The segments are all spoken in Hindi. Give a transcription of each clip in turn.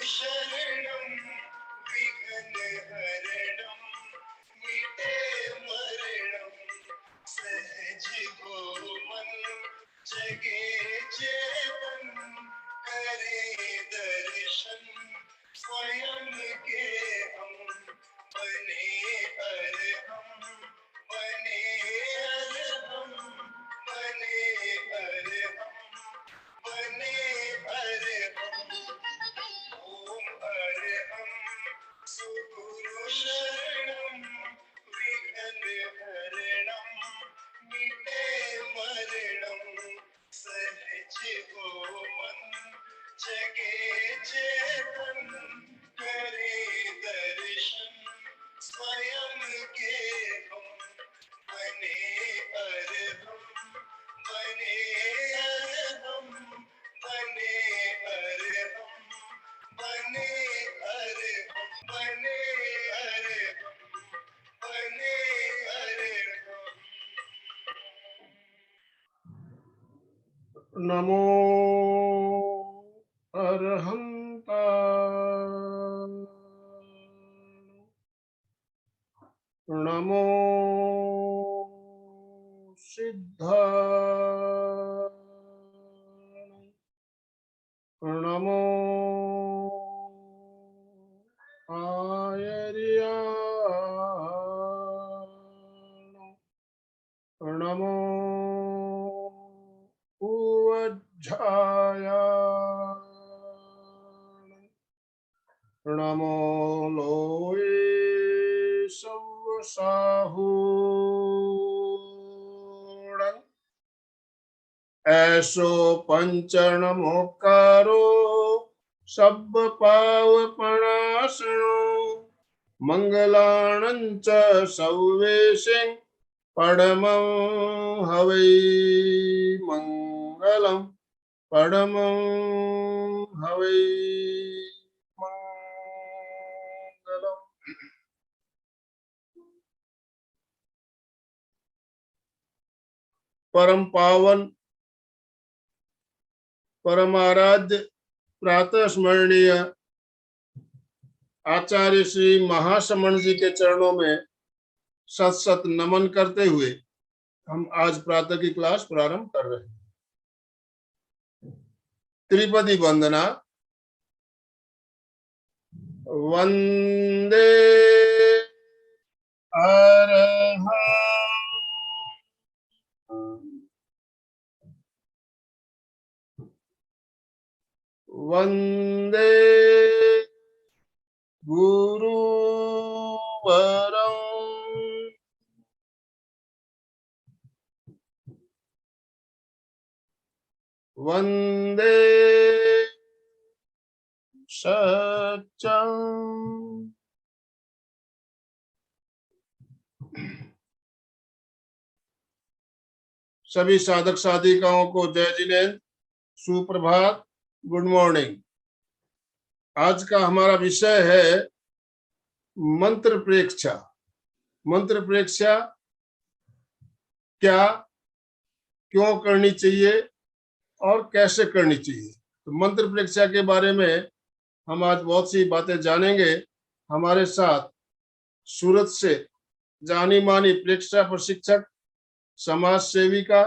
शरणं विघ्नहरणं मिटे मरणं सहज को मन जगे चेतन करे दर्शन स्वयं के हम बने अरहम बने अरहम बने अरहम बने अरहम ओम अरहम सुगुरु शरणं विघ्नहरणं मिटे मरणं सहज हो मन जगे चेतन करे दर्शन स्वयं के हम बने अरहम बने अरहम बने अरहम बने अरहम बने अरहम बने अरहम। नमो अरहंताय नमो सिद्धाय नमो आयर्याय नमो उवज्झायाय नमो लोये सव्वसाहूणं ऐसो पंचनमोकारो सब पावपणासनो मंगलानं च सव्वेशं परमं हवै मंगलम परमं हवै मंगलम। परम पावन परमाराध्य प्रातः स्मरणीय आचार्य श्री महासमण जी के चरणों में सत सत नमन करते हुए हम आज प्रातः की क्लास प्रारंभ कर रहे हैं। त्रिपदी वंदना। वंदे अरहं वंदे गुरुवरं वंदे सत्यं। सभी साधक साधिकाओं को जय जिनेन्द्र, सुप्रभात, गुड मॉर्निंग। आज का हमारा विषय है मंत्र प्रेक्षा। मंत्र प्रेक्षा क्या, क्यों करनी चाहिए और कैसे करनी चाहिए। तो मंत्र प्रेक्षा के बारे में हम आज बहुत सी बातें जानेंगे। हमारे साथ सूरत से जानी मानी प्रेक्षा प्रशिक्षक समाज सेविका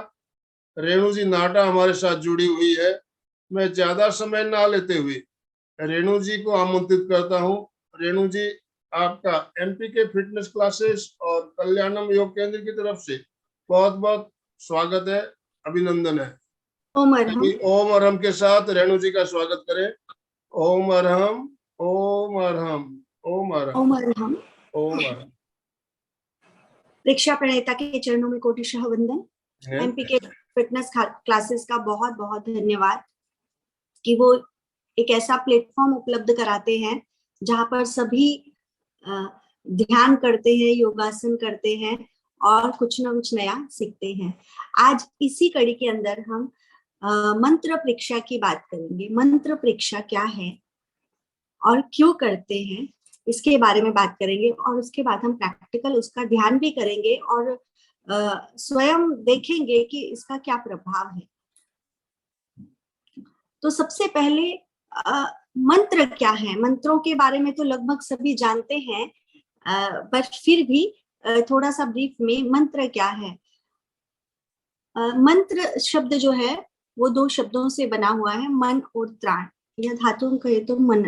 रेणु जी नाटा हमारे साथ जुड़ी हुई है। मैं ज्यादा समय ना लेते हुए रेणु जी को आमंत्रित करता हूं। रेणु जी, आपका एमपीके फिटनेस क्लासेस और कल्याणम योग केंद्र की तरफ से बहुत बहुत स्वागत है, अभिनंदन है। ओम अरहम। ओम अरहम के साथ रेणु जी का स्वागत करें। ओम अरहम, ओम अरहम, ओम अरहम, ओम अरहम, ओम अरहम। प्रेक्षा प्रणेता के चरणों में कोटिशः वंदन। एमपीके फिटनेस क्लासेस का बहुत बहुत धन्यवाद कि वो एक ऐसा प्लेटफॉर्म उपलब्ध कराते हैं जहां पर सभी ध्यान करते हैं, योगासन करते हैं और कुछ ना कुछ नया सीखते हैं। आज इसी कड़ी के अंदर हम मंत्र प्रेक्षा की बात करेंगे। मंत्र प्रेक्षा क्या है और क्यों करते हैं, इसके बारे में बात करेंगे और उसके बाद हम प्रैक्टिकल उसका ध्यान भी करेंगे और स्वयं देखेंगे कि इसका क्या प्रभाव है। तो सबसे पहले मंत्र क्या है, मंत्रों के बारे में तो लगभग सभी जानते हैं, पर फिर भी थोड़ा सा ब्रीफ में मंत्र क्या है। मंत्र शब्द जो है वो दो शब्दों से बना हुआ है, मन और त्राण। यह धातु कहे तो मन,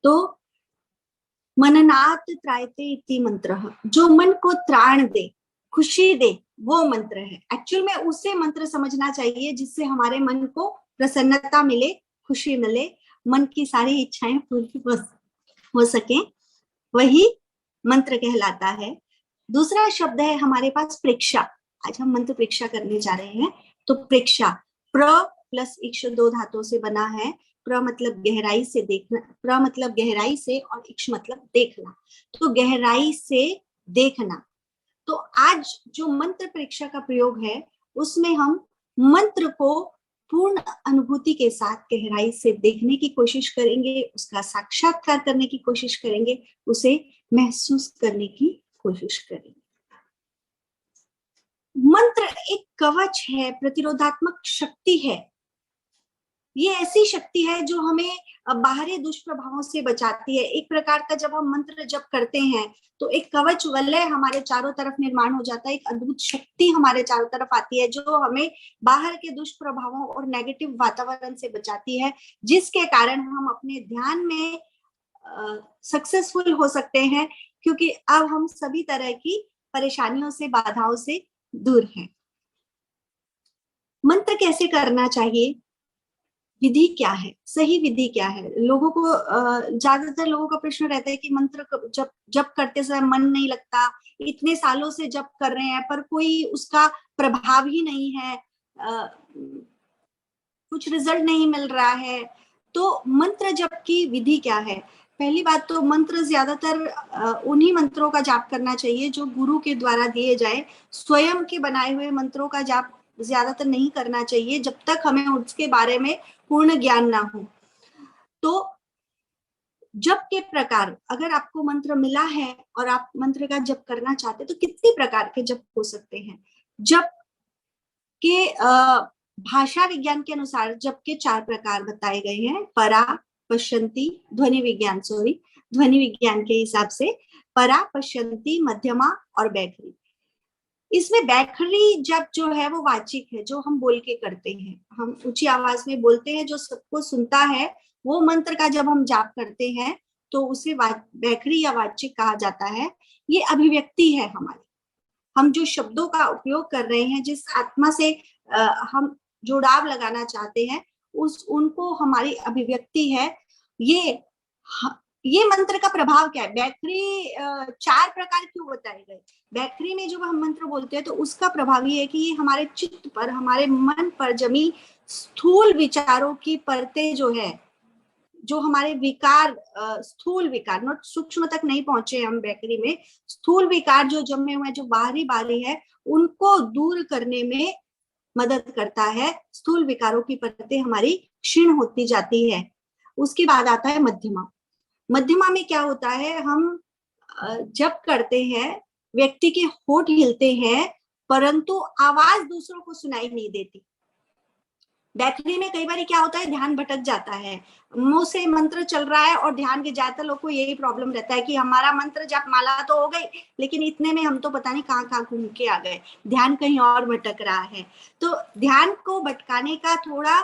तो मननात् त्रायते इति मंत्र, जो मन को त्राण दे, खुशी दे, वो मंत्र है। एक्चुअल में उसे मंत्र समझना चाहिए जिससे हमारे मन को प्रसन्नता मिले, खुशी मिले, मन की सारी इच्छाएं पूरी हो सके, वही मंत्र कहलाता है। दूसरा शब्द है हमारे पास प्रेक्षा। आज हम मंत्र प्रेक्षा करने जा रहे हैं। तो प्रेक्षा प्र प्लस इक्ष दो धातुओं से बना है। प्र मतलब गहराई से देखना, प्र मतलब गहराई से और इक्ष मतलब देखना, तो गहराई से देखना। तो आज जो मंत्र परीक्षा का प्रयोग है उसमें हम मंत्र को पूर्ण अनुभूति के साथ गहराई से देखने की कोशिश करेंगे, उसका साक्षात्कार करने की कोशिश करेंगे, उसे महसूस करने की कोशिश करेंगे। मंत्र एक कवच है, प्रतिरोधात्मक शक्ति है। ये ऐसी शक्ति है जो हमें बाहरी दुष्प्रभावों से बचाती है। एक प्रकार का जब हम मंत्र जप करते हैं तो एक कवच वलय हमारे चारों तरफ निर्माण हो जाता है, एक अद्भुत शक्ति हमारे चारों तरफ आती है जो हमें बाहर के दुष्प्रभावों और नेगेटिव वातावरण से बचाती है, जिसके कारण हम अपने ध्यान में सक्सेसफुल हो सकते हैं, क्योंकि अब हम सभी तरह की परेशानियों से, बाधाओं से दूर हैं। मंत्र कैसे करना चाहिए, विधि क्या है, सही विधि क्या है? लोगों को ज्यादातर लोगों का प्रश्न रहता है कि मंत्र जब करते समय मन नहीं लगता, इतने सालों से जप कर रहे हैं पर कोई उसका प्रभाव ही नहीं है, कुछ रिजल्ट नहीं मिल रहा है। तो मंत्र जप की विधि क्या है? पहली बात तो मंत्र ज्यादातर उन्हीं मंत्रों का जाप करना चाहिए जो गुरु के द्वारा दिए जाए। स्वयं के बनाए हुए मंत्रों का जाप ज्यादातर नहीं करना चाहिए जब तक हमें उसके बारे में पूर्ण ज्ञान ना हो। तो जप के प्रकार, अगर आपको मंत्र मिला है और आप मंत्र का जप करना चाहते हैं तो कितने प्रकार के जप हो सकते हैं? जप के भाषा विज्ञान के अनुसार जप के 4 प्रकार बताए गए हैं। परा, पश्यंती, ध्वनि विज्ञान के हिसाब से परा, पश्यंती, मध्यमा और बैखरी। इसमें बैखरी जप जो है वो वाचिक है, जो हम बोल के करते हैं, हम ऊंची आवाज में बोलते हैं, जो सबको सुनता है। वो मंत्र का जब हम जाप करते हैं तो उसे बैखरी या वाचिक कहा जाता है। ये अभिव्यक्ति है हमारी, हम जो शब्दों का उपयोग कर रहे हैं, जिस आत्मा से हम जुड़ाव लगाना चाहते हैं, उनको हमारी अभिव्यक्ति है। ये मंत्र का प्रभाव क्या है? बैखरी 4 प्रकार क्यों बताए गए? बैखरी में जब हम मंत्र बोलते हैं तो उसका प्रभाव ये है कि ये हमारे चित्त पर, हमारे मन पर जमी स्थूल विचारों की परतें जो है, जो हमारे विकार, स्थूल विकार, नॉट सूक्ष्म तक नहीं पहुंचे हम बैकरी में, स्थूल विकार जो जमे हुए, जो बाहरी है, उनको दूर करने में मदद करता है। स्थूल विकारों की परतें हमारी क्षीण होती जाती है। उसके बाद आता है मध्यमा। मध्यमा में क्या होता है, हम जब करते हैं व्यक्ति के होठ हिलते हैं परंतु आवाज दूसरों को सुनाई नहीं देती। बैखरी में कई बार क्या होता है, ध्यान भटक जाता है, मुंह से मंत्र चल रहा है और ध्यान के ज्यादातर लोग को यही प्रॉब्लम रहता है कि हमारा मंत्र जप माला तो हो गई, लेकिन इतने में हम तो पता नहीं कहाँ घूम के आ गए, ध्यान कहीं और भटक रहा है। तो ध्यान को भटकाने का थोड़ा,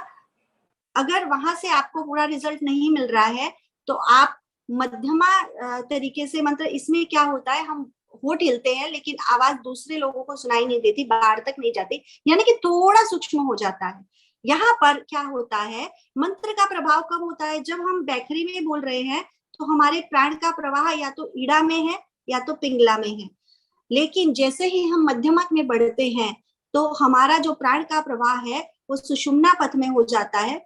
अगर वहां से आपको पूरा रिजल्ट नहीं मिल रहा है तो आप मध्यमा तरीके से मंत्र, इसमें क्या होता है, हम होठ हिलते हैं लेकिन आवाज दूसरे लोगों को सुनाई नहीं देती, बाहर तक नहीं जाती, यानी कि थोड़ा सूक्ष्म हो जाता है। यहाँ पर क्या होता है, मंत्र का प्रभाव कब होता है? जब हम बैखरी में बोल रहे हैं तो हमारे प्राण का प्रवाह या तो ईड़ा में है या तो पिंगला में है, लेकिन जैसे ही हम मध्यमा में बढ़ते हैं तो हमारा जो प्राण का प्रवाह है वो सुषुम्ना पथ में हो जाता है।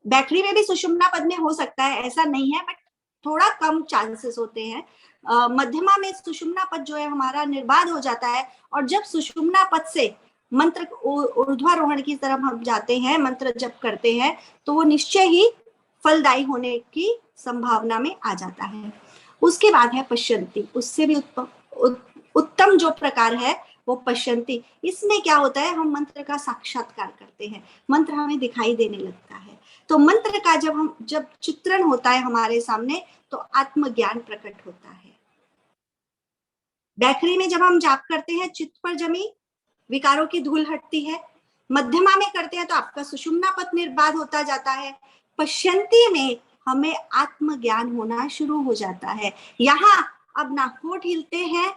बैखरी में भी सुषुम्ना पद में हो सकता है, ऐसा नहीं है, बट थोड़ा कम चांसेस होते हैं। मध्यमा में सुषुम्ना पद जो है हमारा निर्बाध हो जाता है, और जब सुषुम्ना पद से मंत्र ऊर्ध्वारोहण की तरफ हम जाते हैं, मंत्र जप करते हैं, तो वो निश्चय ही फलदायी होने की संभावना में आ जाता है। उसके बाद है पश्यंती। उससे भी उत्तम जो प्रकार है वो पश्यन्ति, इसमें क्या होता है, हम मंत्र का साक्षात्कार करते हैं, मंत्र हमें दिखाई देने लगता है। तो मंत्र का जब चित्रण होता है हमारे सामने तो आत्मज्ञान प्रकट होता है। बैखरी में जब हम जाप करते हैं चित्त पर जमी विकारों की धूल हटती है, मध्यमा में करते हैं तो आपका सुषुम्ना पथ निर्बाध होता जाता है, पश्यन्ति में हमें आत्मज्ञान होना शुरू हो जाता है। यहाँ अब ना होठ हिलते हैं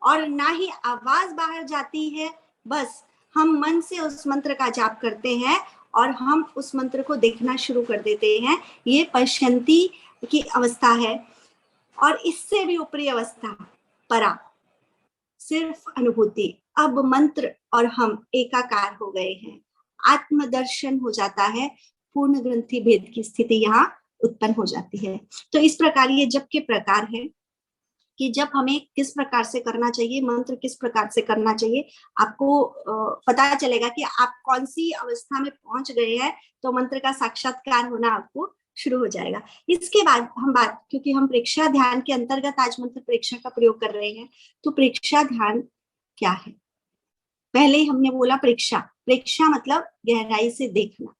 और ना ही आवाज बाहर जाती है, बस हम मन से उस मंत्र का जाप करते हैं और हम उस मंत्र को देखना शुरू कर देते हैं। ये पश्यन्ति की अवस्था है। और इससे भी ऊपरी अवस्था परा, सिर्फ अनुभूति। अब मंत्र और हम एकाकार हो गए हैं, आत्मदर्शन हो जाता है, पूर्ण ग्रंथि भेद की स्थिति यहाँ उत्पन्न हो जाती है। तो इस प्रकार ये जप के प्रकार है कि जब हमें किस प्रकार से करना चाहिए, मंत्र किस प्रकार से करना चाहिए, आपको पता चलेगा कि आप कौन सी अवस्था में पहुंच गए हैं, तो मंत्र का साक्षात्कार होना आपको शुरू हो जाएगा। इसके बाद क्योंकि हम प्रेक्षा ध्यान के अंतर्गत आज मंत्र प्रेक्षा का प्रयोग कर रहे हैं, तो प्रेक्षा ध्यान क्या है? पहले ही हमने बोला प्रेक्षा मतलब गहराई से देखना।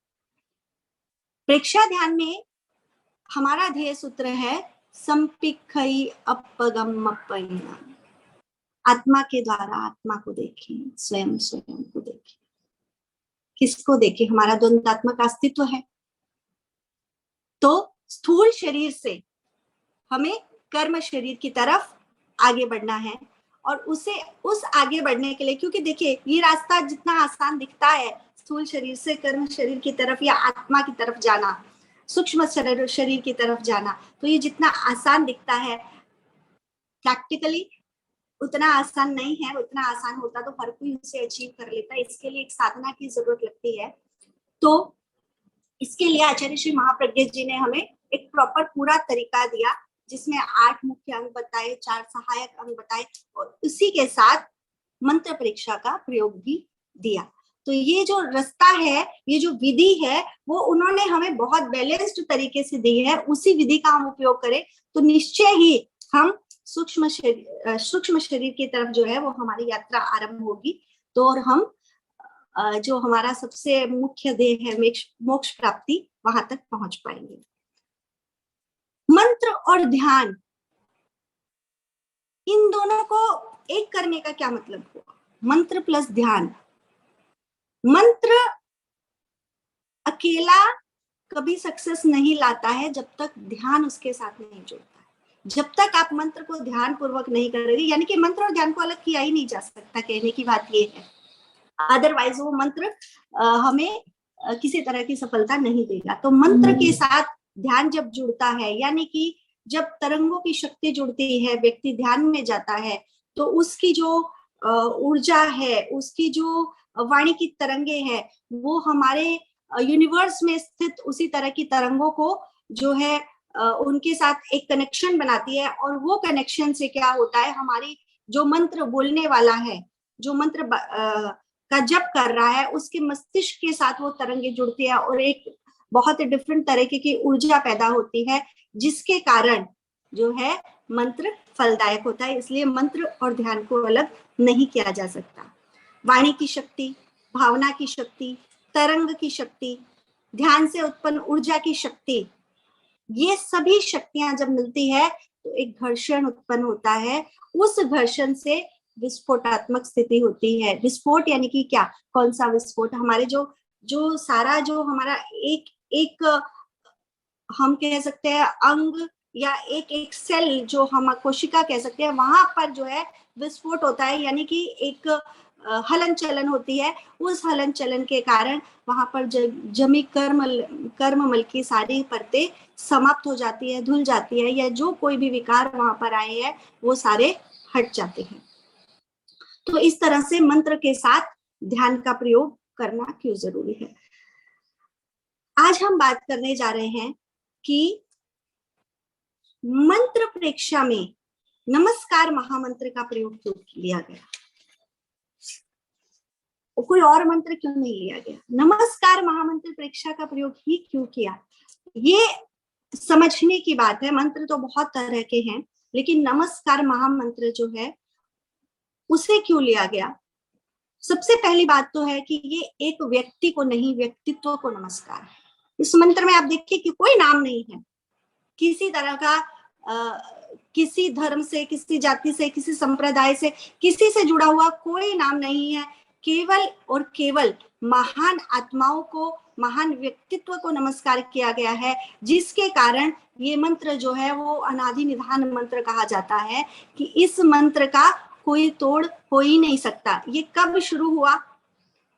प्रेक्षा ध्यान में हमारा ध्येय सूत्र है संपिखई अपगमपयना, आत्मा के द्वारा आत्मा को देखें, स्वयं को देखें। किसको देखें? हमारा द्वंद्वात्मक अस्तित्व है। तो स्थूल शरीर से हमें कर्म शरीर की तरफ आगे बढ़ना है, और उस आगे बढ़ने के लिए, क्योंकि देखिए ये रास्ता जितना आसान दिखता है स्थूल शरीर से कर्म शरीर की तरफ या आत्मा की तरफ जाना, सूक्ष्म शरीर की तरफ जाना, तो ये जितना आसान दिखता है प्रैक्टिकली उतना आसान नहीं है। उतना आसान होता तो हर कोई उसे अचीव कर लेता। इसके लिए एक साधना की जरूरत लगती है। तो इसके लिए आचार्य श्री महाप्रज्ञ जी ने हमें एक प्रॉपर पूरा तरीका दिया, जिसमें 8 मुख्य अंग बताए, 4 सहायक अंग बताए, और उसी के साथ मंत्र परीक्षा का प्रयोग भी दिया। तो ये जो रास्ता है, ये जो विधि है, वो उन्होंने हमें बहुत बैलेंस्ड तरीके से दी है। उसी विधि का हम उपयोग करें तो निश्चय ही हम सूक्ष्म शरीर की तरफ जो है वो हमारी यात्रा आरंभ होगी। तो और हम जो हमारा सबसे मुख्य ध्येय है मोक्ष प्राप्ति, वहां तक पहुंच पाएंगे। मंत्र और ध्यान, इन दोनों को एक करने का क्या मतलब हुआ? मंत्र प्लस ध्यान। मंत्र अकेला कभी सक्सेस नहीं लाता है जब तक ध्यान उसके साथ नहीं जुड़ता है। जब तक आप मंत्र को ध्यान पूर्वक नहीं करोगे, यानी कि मंत्र और ध्यान को अलग किया ही नहीं जा सकता, कहने की बात ये है। अदरवाइज वो मंत्र हमें किसी तरह की सफलता नहीं देगा। तो मंत्र के साथ ध्यान जब जुड़ता है, यानी कि जब तरंगों की शक्ति जुड़ती है, व्यक्ति ध्यान में जाता है, तो उसकी जो ऊर्जा है, उसकी जो वाणी की तरंगे हैं, वो हमारे यूनिवर्स में स्थित उसी तरह की तरंगों को जो है उनके साथ एक कनेक्शन बनाती है। और वो कनेक्शन से क्या होता है, हमारी जो मंत्र बोलने वाला है, जो मंत्र का जप कर रहा है, उसके मस्तिष्क के साथ वो तरंगे जुड़ती है और एक बहुत डिफरेंट तरीके की ऊर्जा पैदा होती है, जिसके कारण जो है मंत्र फलदायक होता है। इसलिए मंत्र और ध्यान को अलग नहीं किया जा सकता। वाणी की शक्ति, भावना की शक्ति, तरंग की शक्ति, ध्यान से उत्पन्न ऊर्जा की शक्ति, ये सभी शक्तियां जब मिलती है तो एक घर्षण उत्पन्न होता है। उस घर्षण से विस्फोटात्मक स्थिति होती है। विस्फोट यानी कि क्या? कौन सा विस्फोट? हमारे जो सारा जो हमारा एक हम कह सकते हैं अंग या एक सेल, जो हम कोशिका कह सकते हैं, वहां पर जो है विस्फोट होता है, यानी कि एक हलन चलन होती है। उस हलन चलन के कारण वहां पर जमी कर्ममल की सारी परतें समाप्त हो जाती है, धुल जाती है, या जो कोई भी विकार वहां पर आए हैं वो सारे हट जाते हैं। तो इस तरह से मंत्र के साथ ध्यान का प्रयोग करना क्यों जरूरी है। आज हम बात करने जा रहे हैं कि मंत्र प्रेक्षा में नमस्कार महामंत्र का प्रयोग क्यों लिया गया, कोई और मंत्र क्यों नहीं लिया गया, नमस्कार महामंत्र प्रेक्षा का प्रयोग ही क्यों किया, ये समझने की बात है। मंत्र तो बहुत तरह के हैं, लेकिन नमस्कार महामंत्र जो है उसे क्यों लिया गया? सबसे पहली बात तो है कि ये एक व्यक्ति को नहीं, व्यक्तित्व को नमस्कार है। इस मंत्र में आप देखिए कि कोई नाम नहीं है, किसी तरह का किसी धर्म से, किसी जाति से, किसी संप्रदाय से, किसी से जुड़ा हुआ कोई नाम नहीं है। केवल और केवल महान आत्माओं को, महान व्यक्तित्व को नमस्कार किया गया है, जिसके कारण ये मंत्र जो है वो अनादि निधान मंत्र कहा जाता है कि इस मंत्र का कोई तोड़ हो ही नहीं सकता। ये कब शुरू हुआ,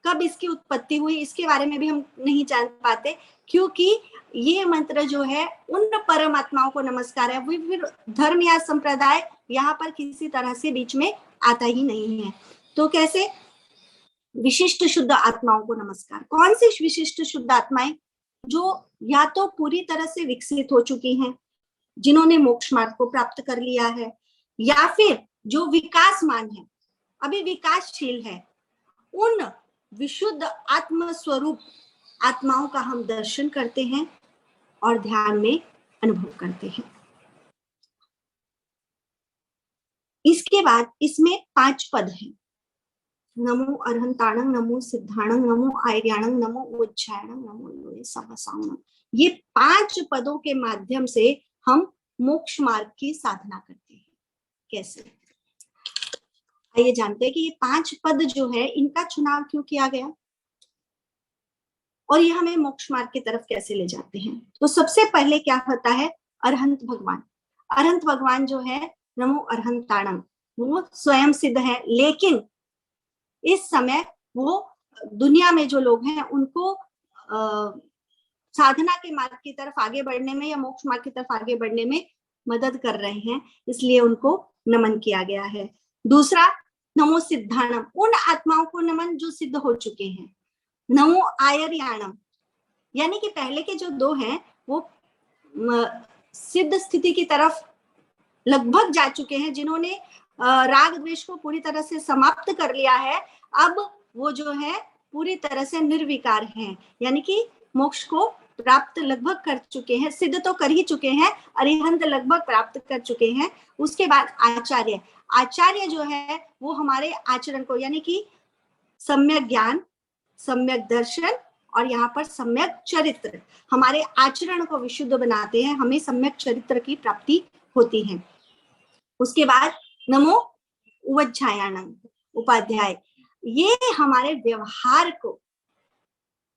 कब इसकी उत्पत्ति हुई, इसके बारे में भी हम नहीं जान पाते, क्योंकि ये मंत्र जो है उन परमात्माओं को नमस्कार है। वो फिर धर्म या संप्रदाय यहाँ पर किसी तरह से बीच में आता ही नहीं है। तो कैसे? विशिष्ट शुद्ध आत्माओं को नमस्कार। कौन सी विशिष्ट शुद्ध आत्माएं? जो या तो पूरी तरह से विकसित हो चुकी हैं, जिन्होंने मोक्ष मार्ग को प्राप्त कर लिया है, या फिर जो विकासमान है, अभी विकासशील है, उन विशुद्ध आत्म स्वरूप आत्माओं का हम दर्शन करते हैं और ध्यान में अनुभव करते हैं। इसके बाद इसमें 5 पद हैं। नमो अरहंताणं, नमो सिद्धाणं, नमो आर्याणं, नमो उज्जायणं, नमो लोये समसावणं। ये 5 पदों के माध्यम से हम मोक्ष मार्ग की साधना करते हैं। कैसे? आइए जानते हैं कि ये 5 पद जो है इनका चुनाव क्यों किया गया और ये हमें मोक्ष मार्ग की तरफ कैसे ले जाते हैं। तो सबसे पहले क्या होता है? अरहंत भगवान। अरहंत भगवान जो है, नमो अरहंताणं, वो स्वयं सिद्ध है, लेकिन इस समय वो दुनिया में जो लोग हैं उनको साधना के मार्ग की तरफ आगे बढ़ने में या मोक्ष मार्ग की तरफ आगे बढ़ने में मदद कर रहे हैं, इसलिए उनको नमन किया गया है। दूसरा, नमो सिद्धाणम, उन आत्माओं को नमन जो सिद्ध हो चुके हैं। नमो आयर्याणम, यानी कि पहले के जो 2 हैं वो सिद्ध स्थिति की तरफ लगभग जा चुके हैं, जिन्होंने राग द्वेष को पूरी तरह से समाप्त कर लिया है। अब वो जो है पूरी तरह से निर्विकार हैं, यानी कि मोक्ष को प्राप्त लगभग कर चुके हैं, सिद्ध तो कर ही चुके हैं, अरिहंत लगभग प्राप्त कर चुके हैं। उसके बाद आचार्य। आचार्य जो है वो हमारे आचरण को, यानी कि सम्यक ज्ञान, सम्यक दर्शन और यहाँ पर सम्यक चरित्र, हमारे आचरण को विशुद्ध बनाते हैं, हमें सम्यक चरित्र की प्राप्ति होती है। उसके बाद नमो उवज्झायाणं, उपाध्याय। ये हमारे व्यवहार को,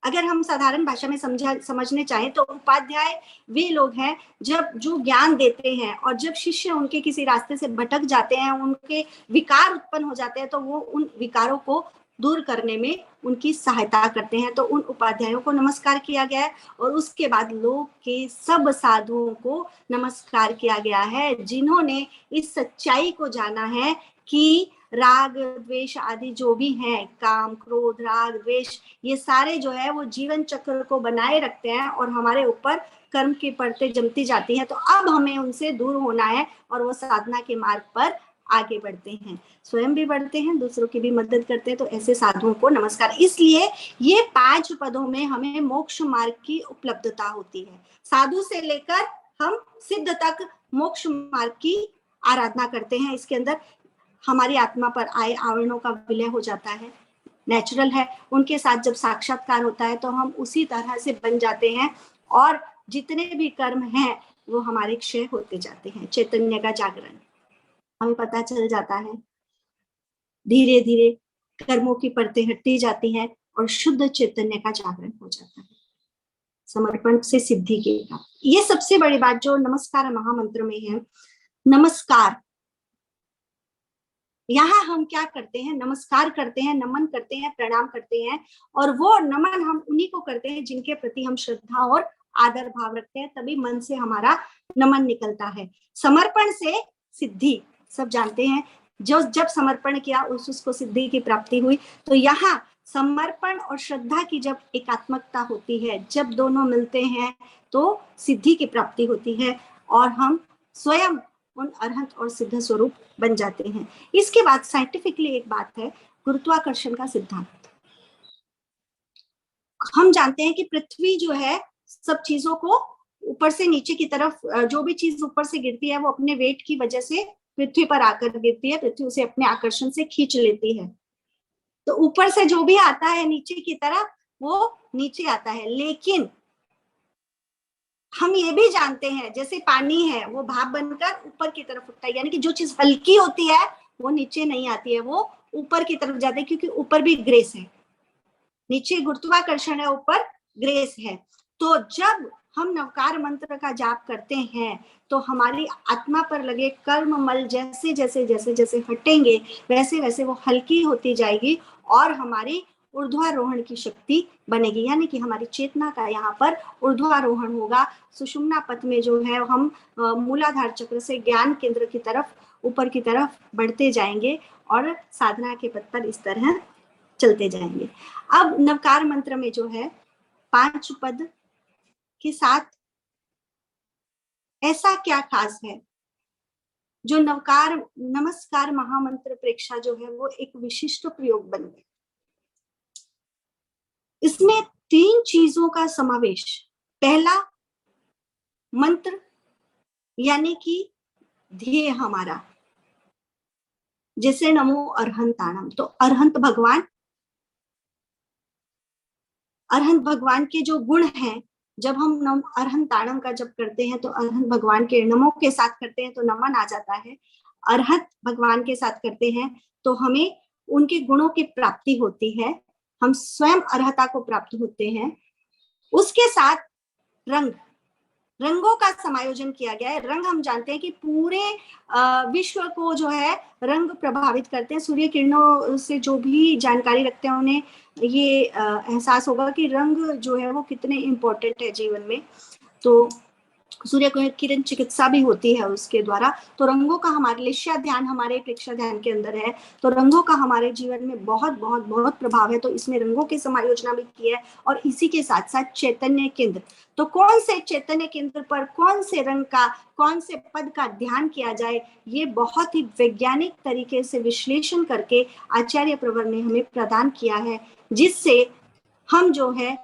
अगर हम साधारण भाषा में समझने चाहें तो उपाध्याय वे लोग हैं जब जो ज्ञान देते हैं, और जब शिष्य उनके किसी रास्ते से भटक जाते हैं, उनके विकार उत्पन्न हो जाते हैं, तो वो उन विकारों को दूर करने में उनकी सहायता करते हैं। तो उन उपाध्यायों को नमस्कार किया गया है। और उसके बाद लोक के सब साधुओं को नमस्कार किया गया है, जिन्होंने इस सच्चाई को जाना है कि राग द्वेष आदि जो भी हैं, काम क्रोध राग द्वेष, ये सारे जो है वो जीवन चक्र को बनाए रखते हैं और हमारे ऊपर कर्म की परतें जमती जाती हैं। तो अब हमें उनसे दूर होना है और वो साधना के मार्ग पर आगे बढ़ते हैं, स्वयं भी बढ़ते हैं, दूसरों की भी मदद करते हैं। तो ऐसे साधुओं को नमस्कार। इसलिए ये 5 पदों में हमें मोक्ष मार्ग की उपलब्धता होती है। साधु से लेकर हम सिद्ध तक मोक्ष मार्ग की आराधना करते हैं। इसके अंदर हमारी आत्मा पर आए आवरणों का विलय हो जाता है, नेचुरल है। उनके साथ जब साक्षात्कार होता है तो हम उसी तरह से बन जाते हैं और जितने भी कर्म हैं वो हमारे क्षय होते जाते हैं। चैतन्य का जागरण हमें पता चल जाता है, धीरे धीरे कर्मों की परतें हटती जाती हैं और शुद्ध चैतन्य का जागरण हो जाता है। समर्पण से सिद्धि की बात, ये सबसे बड़ी बात जो नमस्कार महामंत्र में है। नमस्कार, यहाँ हम क्या करते हैं? नमस्कार करते हैं, नमन करते हैं, प्रणाम करते हैं, और वो नमन हम उन्हीं को करते हैं जिनके प्रति हम श्रद्धा और आदर भाव रखते हैं, तभी मन से हमारा नमन निकलता है। समर्पण से सिद्धि, सब जानते हैं, जो जब समर्पण किया उसको सिद्धि की प्राप्ति हुई। तो यहाँ समर्पण और श्रद्धा की जब एकात्मकता होती है, जब दोनों मिलते हैं तो सिद्धि की प्राप्ति होती है और हम स्वयं उन अरहंत और सिद्ध स्वरूप बन जाते हैं। इसके बाद साइंटिफिकली एक बात है, गुरुत्वाकर्षण का सिद्धांत। हम जानते हैं कि पृथ्वी जो है सब चीजों को ऊपर से नीचे की तरफ, जो भी चीज ऊपर से गिरती है वो अपने वेट की वजह से पृथ्वी पर आकर गिरती है, पृथ्वी उसे अपने आकर्षण से खींच लेती है। तो ऊपर से जो भी आता है नीचे की तरफ वो नीचे आता है। लेकिन हम ये भी जानते हैं जैसे पानी है वो भाप बनकर ऊपर की तरफ उठता है, यानी कि जो चीज हल्की होती है वो नीचे नहीं आती है, वो ऊपर की तरफ जाती है, क्योंकि ऊपर भी ग्रेस है, नीचे गुरुत्वाकर्षण है, ऊपर ग्रेस है। तो जब हम नवकार मंत्र का जाप करते हैं तो हमारी आत्मा पर लगे कर्म मल जैसे जैसे जैसे जैसे हटेंगे वैसे वैसे वो हल्की होती जाएगी और हमारी ऊर्ध्वारोहण की शक्ति बनेगी, यानी कि हमारी चेतना का यहाँ पर ऊर्ध्वारोहण होगा। सुषुम्ना पथ में जो है हम मूलाधार चक्र से ज्ञान केंद्र की तरफ ऊपर की तरफ बढ़ते जाएंगे और साधना के पथ पर इस तरह चलते जाएंगे। अब नवकार मंत्र में जो है 5 पद के साथ ऐसा क्या खास है जो नवकार नमस्कार महामंत्र प्रेक्षा जो है वो एक विशिष्ट प्रयोग बन गया। इसमें 3 चीजों का समावेश, पहला मंत्र यानी कि ध्येय हमारा, जैसे नमो अरहंताणम, तो अरहंत भगवान के जो गुण हैं, जब हम नम अरहंताणम का जप करते हैं तो अरहंत भगवान के नमो के साथ करते हैं तो नमन आ जाता है, अरहत भगवान के साथ करते हैं तो हमें उनके गुणों की प्राप्ति होती है, हम स्वयं अर्हता को प्राप्त होते हैं। उसके साथ रंगों का समायोजन किया गया है। रंग हम जानते हैं कि पूरे विश्व को जो है रंग प्रभावित करते हैं। सूर्य किरणों से जो भी जानकारी रखते हैं उन्हें ये एहसास होगा कि रंग जो है वो कितने इम्पोर्टेंट है जीवन में। तो सूर्य किरण चिकित्सा भी होती है उसके द्वारा। तो रंगों का हमारे लिश्या ध्यान हमारे प्रेक्षा ध्यान के अंदर है, तो रंगों का हमारे जीवन में बहुत बहुत बहुत प्रभाव है। तो इसमें रंगों की समायोजना भी की है और इसी के साथ साथ चैतन्य केंद्र, तो कौन से चैतन्य केंद्र पर कौन से रंग का कौन से पद का ध्यान किया जाए, ये बहुत ही वैज्ञानिक तरीके से विश्लेषण करके आचार्य प्रवर ने हमें प्रदान किया है, जिससे हम जो है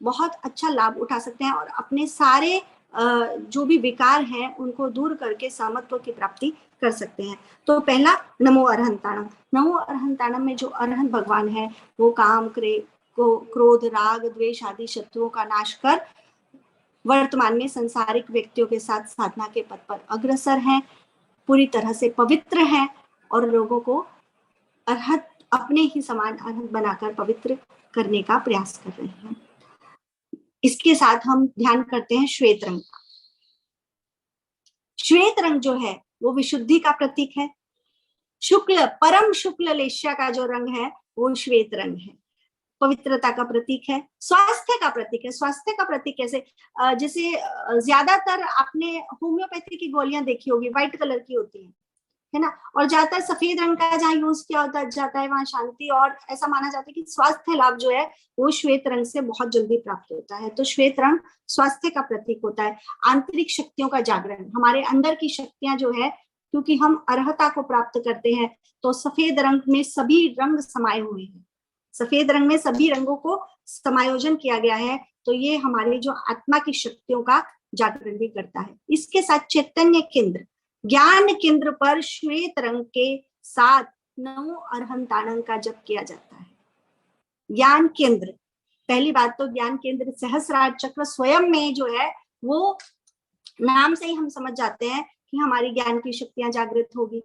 बहुत अच्छा लाभ उठा सकते हैं और अपने सारे जो भी विकार हैं उनको दूर करके सामत्व की प्राप्ति कर सकते हैं। तो पहला नमो अरहंताणम, नमो अरहंताणम में जो अरहंत भगवान है वो काम क्रोध राग द्वेष आदि शत्रुओं का नाश कर वर्तमान में संसारिक व्यक्तियों के साथ साधना के पथ पर अग्रसर हैं, पूरी तरह से पवित्र हैं और लोगों को अरहत अपने ही समान अरहत बनाकर पवित्र करने का प्रयास कर रहे हैं। इसके साथ हम ध्यान करते हैं श्वेत रंग का। श्वेत रंग जो है वो विशुद्धि का प्रतीक है। शुक्ल परम शुक्ल लेश्या का जो रंग है वो श्वेत रंग है, पवित्रता का प्रतीक है, स्वास्थ्य का प्रतीक है। स्वास्थ्य का प्रतीक कैसे, जैसे ज्यादातर आपने होम्योपैथी की गोलियां देखी होगी, व्हाइट कलर की होती है ना, और ज्यादातर सफेद रंग का जहाँ यूज किया होता जाता है वहां शांति, और ऐसा माना जाता है कि स्वास्थ्य लाभ जो है वो श्वेत रंग से बहुत जल्दी प्राप्त होता है। तो श्वेत रंग स्वास्थ्य का प्रतीक होता है। आंतरिक शक्तियों का जागरण, हमारे अंदर की शक्तियां जो है, क्योंकि हम अर्हता को प्राप्त करते हैं तो सफेद रंग में सभी रंग समाये हुए हैं, सफेद रंग में सभी रंगों को समायोजन किया गया है, तो ये हमारी जो आत्मा की शक्तियों का जागरण भी करता है। इसके साथ चैतन्य केंद्र, ज्ञान केंद्र पर श्वेत रंग के साथ नमो अरहंताणम का जप किया जाता है। ज्ञान केंद्र, पहली बात तो ज्ञान केंद्र सहस्रार चक्र स्वयं में जो है वो नाम से ही हम समझ जाते हैं कि हमारी ज्ञान की शक्तियां जागृत होगी।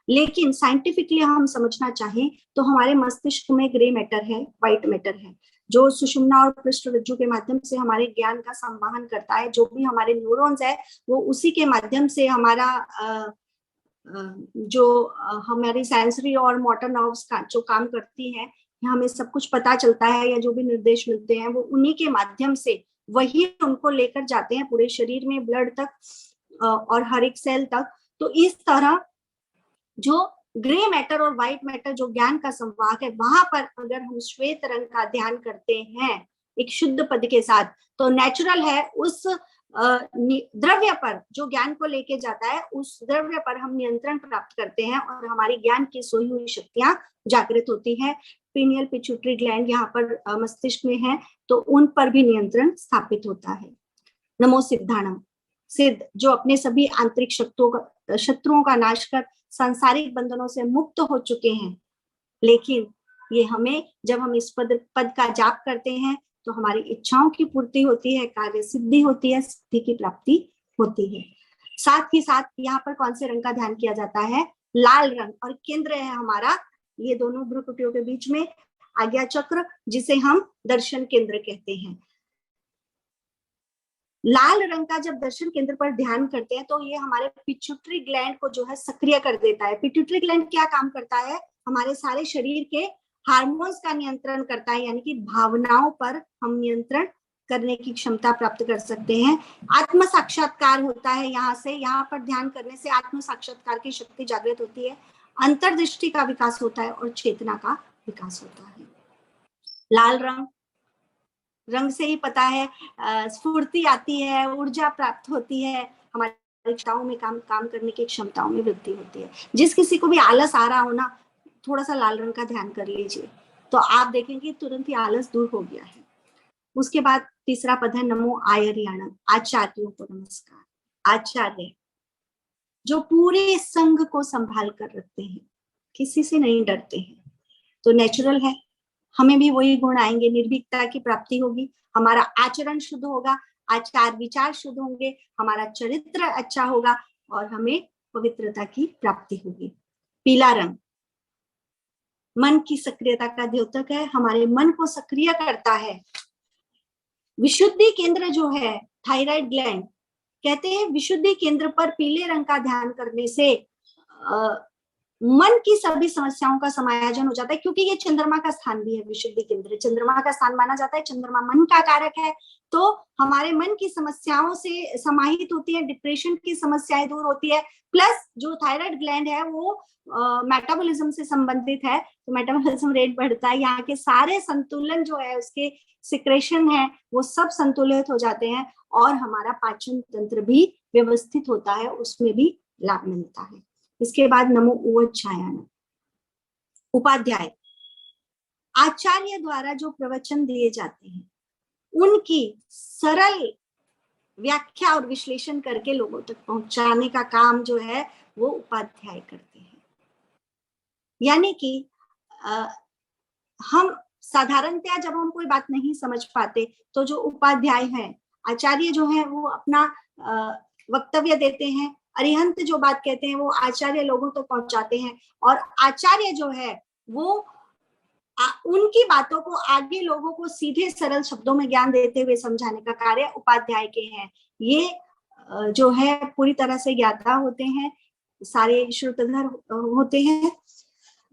लेकिन साइंटिफिकली हम समझना चाहें तो हमारे मस्तिष्क में ग्रे मैटर है, व्हाइट मैटर है, जो सुषुम्ना और पृष्ठ रज्जु के माध्यम से हमारे ज्ञान का संवहन करता है। जो भी हमारे न्यूरॉन्स है वो उसी के माध्यम से हमारा हमारी सेंसरी और मोटर नर्व्स का जो काम करती है, हमें सब कुछ पता चलता है या जो भी निर्देश मिलते हैं वो उन्हीं के माध्यम से वही उनको लेकर जाते हैं पूरे शरीर में, ब्लड तक और हर एक सेल तक। तो इस तरह जो ग्रे मैटर और व्हाइट मैटर जो ज्ञान का संवाहक है, वहां पर अगर हम श्वेत रंग का ध्यान करते हैं एक शुद्ध पद के साथ, तो नेचुरल है उस द्रव्य पर जो ज्ञान को लेके जाता है, उस द्रव्य पर हम नियंत्रण प्राप्त करते हैं और हमारी ज्ञान की सोई हुई शक्तियां जागृत होती है। पीनियल पिट्यूटरी ग्लैंड यहाँ पर मस्तिष्क में है, तो उन पर भी नियंत्रण स्थापित होता है। नमो सिद्धाणम, सिद्ध, जो अपने सभी आंतरिक शत्रुओं का नाश कर सांसारिक बंधनों से मुक्त हो चुके हैं। लेकिन ये हमें, जब हम इस पद का जाप करते हैं तो हमारी इच्छाओं की पूर्ति होती है, कार्य सिद्धि होती है, सिद्धि की प्राप्ति होती है। साथ ही साथ यहाँ पर कौन से रंग का ध्यान किया जाता है? लाल रंग, और केंद्र है हमारा ये दोनों भ्रुकुटियों के बीच में आज्ञा चक्र, जिसे हम दर्शन केंद्र कहते हैं। लाल रंग का जब दर्शन केंद्र पर ध्यान करते हैं तो ये हमारे पिट्यूटरी ग्लैंड को जो है सक्रिय कर देता है। पिट्यूटरी ग्लैंड क्या काम करता है? हमारे सारे शरीर के हार्मोन्स का नियंत्रण करता है, यानी कि भावनाओं पर हम नियंत्रण करने की क्षमता प्राप्त कर सकते हैं। आत्म साक्षात्कार होता है यहाँ से, यहाँ पर ध्यान करने से आत्म साक्षात्कार की शक्ति जागृत होती है, अंतर्दृष्टि का विकास होता है और चेतना का विकास होता है। लाल रंग से ही पता है स्फूर्ति आती है, ऊर्जा प्राप्त होती है, हमारी इच्छाओं में काम करने की क्षमताओं में वृद्धि होती है। जिस किसी को भी आलस आ रहा हो ना, थोड़ा सा लाल रंग का ध्यान कर लीजिए तो आप देखेंगे तुरंत ही आलस दूर हो गया है। उसके बाद तीसरा पद है नमो आयर्याणं, आचार्यों को नमस्कार। आचार्य जो पूरे संघ को संभाल कर रखते हैं, किसी से नहीं डरते हैं, तो नेचुरल है हमें भी वही गुण आएंगे, निर्भीकता की प्राप्ति होगी, हमारा आचरण शुद्ध होगा, आचार विचार शुद्ध होंगे, हमारा चरित्र अच्छा होगा और हमें पवित्रता की प्राप्ति होगी। पीला रंग मन की सक्रियता का द्योतक है, हमारे मन को सक्रिय करता है। विशुद्धि केंद्र जो है थायराइड ग्लैंड, कहते हैं विशुद्धि केंद्र पर पीले रंग का ध्यान करने से मन की सभी समस्याओं का समायोजन हो जाता है, क्योंकि ये चंद्रमा का स्थान भी है। विशुद्धि केंद्र चंद्रमा का स्थान माना जाता है, चंद्रमा मन का कारक है, तो हमारे मन की समस्याओं से समाहित होती है, डिप्रेशन की समस्याएं दूर होती है। प्लस जो थायराइड ग्लैंड है वो मेटाबॉलिज्म से संबंधित है, तो मेटाबॉलिज्म रेट बढ़ता है, यहाँ के सारे संतुलन जो है उसके सिक्रेशन है वो सब संतुलित हो जाते हैं और हमारा पाचन तंत्र भी व्यवस्थित होता है, उसमें भी लाभ मिलता है। इसके बाद नमो उवच्छायान, उपाध्याय आचार्य द्वारा जो प्रवचन दिए जाते हैं उनकी सरल व्याख्या और विश्लेषण करके लोगों तक पहुंचाने का काम जो है वो उपाध्याय करते हैं। यानी कि हम साधारणतया जब हम कोई बात नहीं समझ पाते तो जो उपाध्याय है, आचार्य जो है वो अपना वक्तव्य देते हैं, अरिहंत जो बात कहते हैं वो आचार्य लोगों तक पहुंचाते हैं, और आचार्य जो है वो उनकी बातों को आगे लोगों को सीधे सरल शब्दों में ज्ञान देते हुए समझाने का कार्य उपाध्याय के हैं। ये जो है पूरी तरह से ज्ञाता होते हैं, सारे श्रुतधर होते हैं,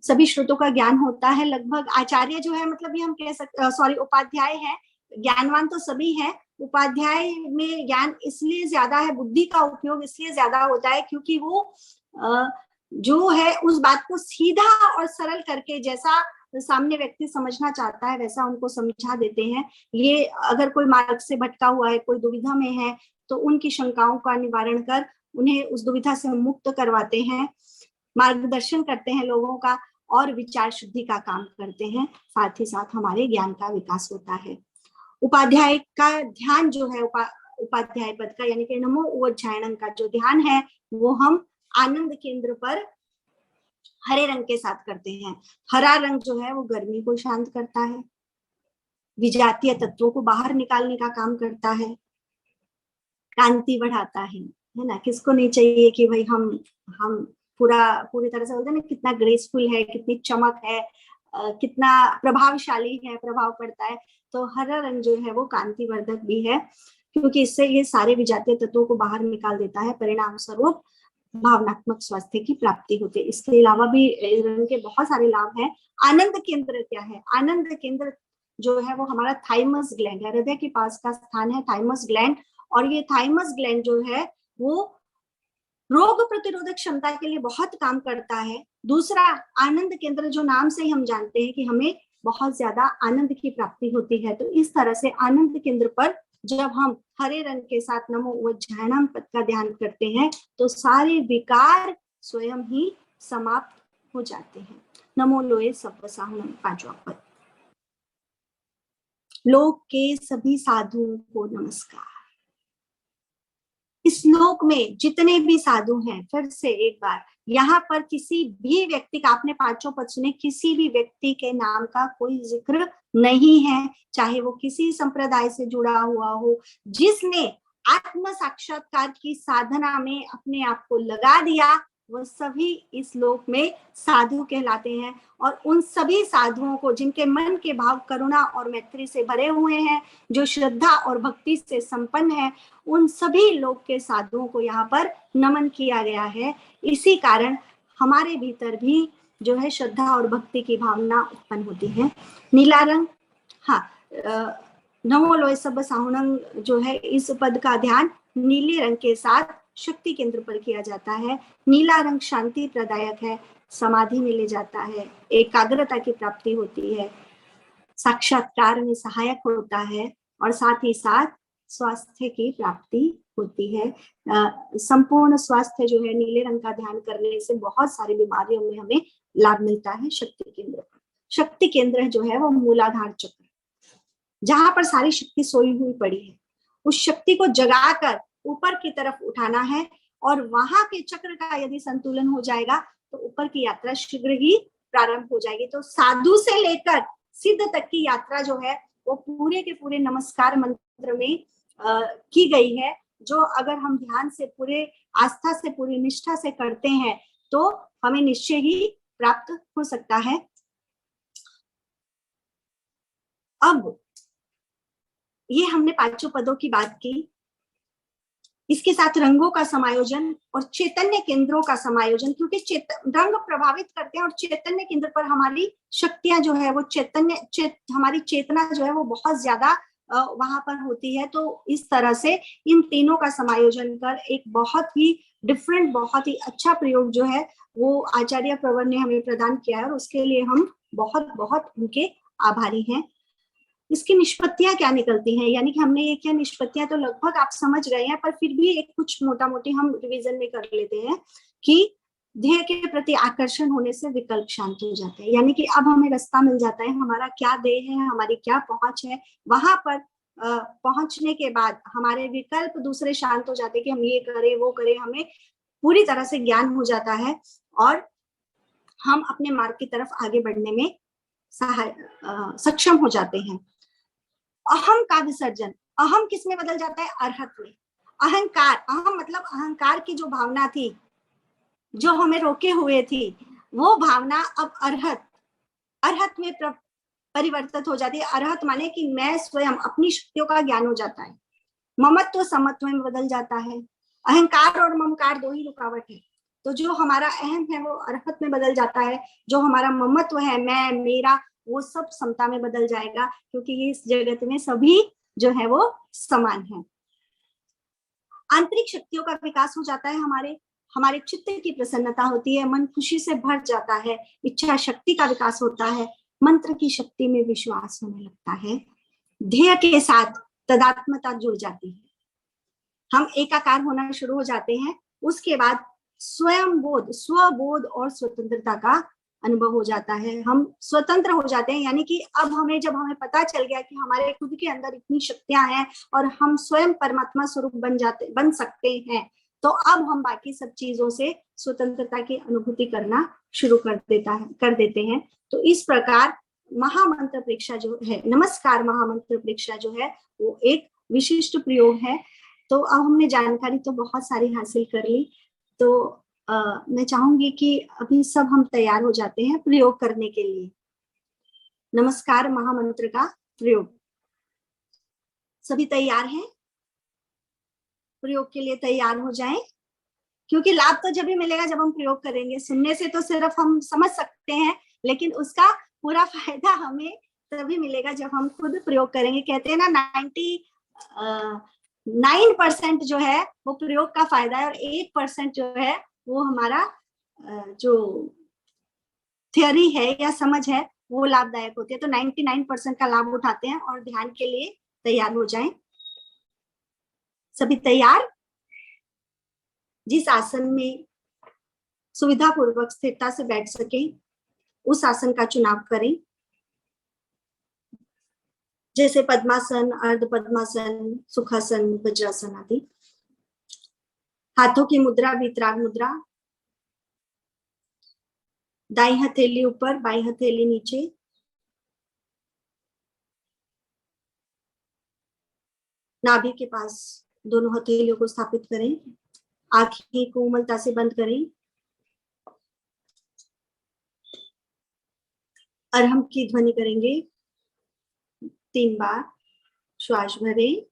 सभी श्रुतों का ज्ञान होता है लगभग। आचार्य जो है मतलब ये हम कह सकते उपाध्याय है, ज्ञानवान तो सभी हैं, उपाध्याय में ज्ञान इसलिए ज्यादा है, बुद्धि का उपयोग इसलिए ज्यादा होता है क्योंकि वो जो है उस बात को सीधा और सरल करके जैसा सामने व्यक्ति समझना चाहता है वैसा उनको समझा देते हैं। ये अगर कोई मार्ग से भटका हुआ है, कोई दुविधा में है, तो उनकी शंकाओं का निवारण कर उन्हें उस दुविधा से मुक्त करवाते हैं, मार्गदर्शन करते हैं लोगों का और विचार शुद्धि का काम करते हैं। साथ ही साथ हमारे ज्ञान का विकास होता है। उपाध्याय का ध्यान जो है उपाध्याय पद का यानी कि नमो उवच्छायनं का जो ध्यान है वो हम आनंद केंद्र पर हरे रंग के साथ करते हैं। हरा रंग जो है वो गर्मी को शांत करता है, विजातीय तत्वों को बाहर निकालने का काम करता है, कांति बढ़ाता है ना। किसको नहीं चाहिए कि भाई हम पूरी तरह से बोलते हैं ना, कितना ग्रेसफुल है, कितनी चमक है, कितना प्रभावशाली है, प्रभाव पड़ता है। तो हरा रंग जो है वो कांति वर्धक भी है क्योंकि इससे ये सारे विजातीय तत्वों को बाहर निकाल देता है, परिणाम स्वरूप भावनात्मक स्वास्थ्य की प्राप्ति होती है। इसके अलावा भी रंग के बहुत सारे लाभ हैं। आनंद केंद्र क्या है? आनंद केंद्र जो है वो हमारा थाइमस ग्लैंड है, हृदय के पास का स्थान है थाइमस ग्लैंड, और ये थाइमस ग्लैंड जो है वो रोग प्रतिरोधक क्षमता के लिए बहुत काम करता है। दूसरा, आनंद केंद्र जो नाम से ही हम जानते हैं कि हमें बहुत ज्यादा आनंद की प्राप्ति होती है, तो इस तरह से आनंद केंद्र पर जब हम हरे रंग के साथ नमो उवच्छायनं पद का ध्यान करते हैं तो सारे विकार स्वयं ही समाप्त हो जाते हैं। नमो लोए सब्बसाहुणं, पांचवा पद। लोक के सभी साधुओं को नमस्कार। श्लोक में जितने भी साधु हैं, फिर से एक बार, यहाँ पर किसी भी व्यक्ति का, आपने पांचों पद सुने, किसी भी व्यक्ति के नाम का कोई जिक्र नहीं है, चाहे वो किसी संप्रदाय से जुड़ा हुआ हो। जिसने आत्म साक्षात्कार की साधना में अपने आप को लगा दिया, वो सभी इस लोक में साधु कहलाते हैं। और उन सभी साधुओं को, जिनके मन के भाव करुणा और मैत्री से भरे हुए हैं, जो श्रद्धा और भक्ति से संपन्न है, उन सभी लोक के साधुओं को यहाँ पर नमन किया गया है। इसी कारण हमारे भीतर भी जो है श्रद्धा और भक्ति की भावना उत्पन्न होती है। नीला रंग, हाँ, नमो लोय सब साहुणं जो है, इस पद का ध्यान नीले रंग के साथ शक्ति केंद्र पर किया जाता है। नीला रंग शांति प्रदायक है, समाधि में ले जाता है, एकाग्रता की प्राप्ति होती है, साक्षात्कार में सहायक होता है, और साथ ही साथ स्वास्थ्य की प्राप्ति होती है। संपूर्ण स्वास्थ्य जो है, नीले रंग का ध्यान करने से बहुत सारी बीमारियों में हमें लाभ मिलता है। शक्ति केंद्र पर, शक्ति केंद्र जो है वो मूलाधार चक्र, जहां पर सारी शक्ति सोई हुई पड़ी है, उस शक्ति को जगाकर ऊपर की तरफ उठाना है, और वहां के चक्र का यदि संतुलन हो जाएगा तो ऊपर की यात्रा शीघ्र ही प्रारंभ हो जाएगी। तो साधु से लेकर सिद्ध तक की यात्रा जो है वो पूरे के पूरे नमस्कार मंत्र में की गई है, जो अगर हम ध्यान से, पूरे आस्था से, पूरी निष्ठा से करते हैं तो हमें निश्चय ही प्राप्त हो सकता है। अब ये हमने पांचों पदों की बात की, इसके साथ रंगों का समायोजन और चैतन्य केंद्रों का समायोजन, क्योंकि रंग प्रभावित करते हैं और चैतन्य केंद्र पर हमारी शक्तियां जो है वो हमारी चेतना जो है वो बहुत ज्यादा वहां पर होती है। तो इस तरह से इन तीनों का समायोजन कर एक बहुत ही डिफरेंट, बहुत ही अच्छा प्रयोग जो है वो आचार्य प्रवर ने हमें प्रदान किया है, और उसके लिए हम बहुत बहुत उनके आभारी हैं। इसकी निष्पत्तियां क्या निकलती हैं, यानी कि हमने ये क्या निष्पत्तियां तो लगभग आप समझ गए हैं, पर फिर भी एक कुछ मोटा मोटी हम रिवीजन में कर लेते हैं कि ध्येय के प्रति आकर्षण होने से विकल्प शांत हो जाते हैं। यानी कि अब हमें रास्ता मिल जाता है, हमारा क्या ध्येय है, हमारी क्या पहुंच है, वहां पर पहुंचने के बाद हमारे विकल्प दूसरे शांत हो जाते हैं कि हम ये करें वो करें, हमें पूरी तरह से ज्ञान हो जाता है और हम अपने मार्ग की तरफ आगे बढ़ने में सक्षम हो जाते हैं। अहम का विसर्जन, अहम किस में बदल जाता है? अरहत में। अहंकार, अहम मतलब अहंकार की जो भावना थी, जो हमें रोके हुए थी, वो भावना अब अरहत में परिवर्तित हो जाती है। अरहत माने कि मैं स्वयं, अपनी शक्तियों का ज्ञान हो जाता है। ममत्व समत्व में बदल जाता है। अहंकार और ममकार दो ही रुकावट है, तो जो हमारा अहम है वो अरहत में बदल जाता है, जो हमारा ममत्व है, मैं मेरा, वो सब समता में बदल जाएगा, क्योंकि ये इस जगत में सभी जो है वो समान है। आंतरिक शक्तियों का विकास हो जाता है, हमारे चित्त की प्रसन्नता होती है, मन खुशी से भर जाता है, इच्छा शक्ति का विकास होता है, मंत्र की शक्ति में विश्वास होने लगता है, ध्येय के साथ तदात्मता जुड़ जाती है, हम एकाकार होना शुरू हो जाते हैं। उसके बाद स्वयं बोध, स्वबोध और स्वतंत्रता का अनुभव हो जाता है, हम स्वतंत्र हो जाते हैं। यानी कि अब जब हमें पता चल गया कि हमारे खुद के अंदर इतनी शक्तियां हैं और हम स्वयं परमात्मा स्वरूप बन सकते हैं, तो अब हम बाकी सब चीजों से स्वतंत्रता की अनुभूति करना शुरू कर देते हैं। तो इस प्रकार महामंत्र प्रेक्षा जो है, नमस्कार महामंत्र प्रेक्षा जो है वो एक विशिष्ट प्रयोग है। तो अब हमने जानकारी तो बहुत सारी हासिल कर ली, तो मैं चाहूंगी कि अभी सब हम तैयार हो जाते हैं प्रयोग करने के लिए। नमस्कार महामंत्र का प्रयोग, सभी तैयार हैं? प्रयोग के लिए तैयार हो जाएं, क्योंकि लाभ तो जब भी मिलेगा जब हम प्रयोग करेंगे। सुनने से तो सिर्फ हम समझ सकते हैं, लेकिन उसका पूरा फायदा हमें तभी मिलेगा जब हम खुद प्रयोग करेंगे। कहते हैं ना 99% जो है वो प्रयोग का फायदा है, और 1% जो है वो हमारा जो थियरी है या समझ है वो लाभदायक होती है। तो 99% का लाभ उठाते हैं और ध्यान के लिए तैयार हो जाएं। सभी तैयार? जिस आसन में सुविधा पूर्वक स्थिरता से बैठ सके उस आसन का चुनाव करें, जैसे पद्मासन, अर्ध पद्मासन, सुखासन, वज्रासन आदि। हाथों की मुद्रा वितराग मुद्रा, दाई हथेली ऊपर, बाई हथेली नीचे, नाभि के पास दोनों हथेलियों को स्थापित करें, आंखें कोमलता से बंद करें, अरहम की ध्वनि करेंगे 3 बार। श्वास भरें,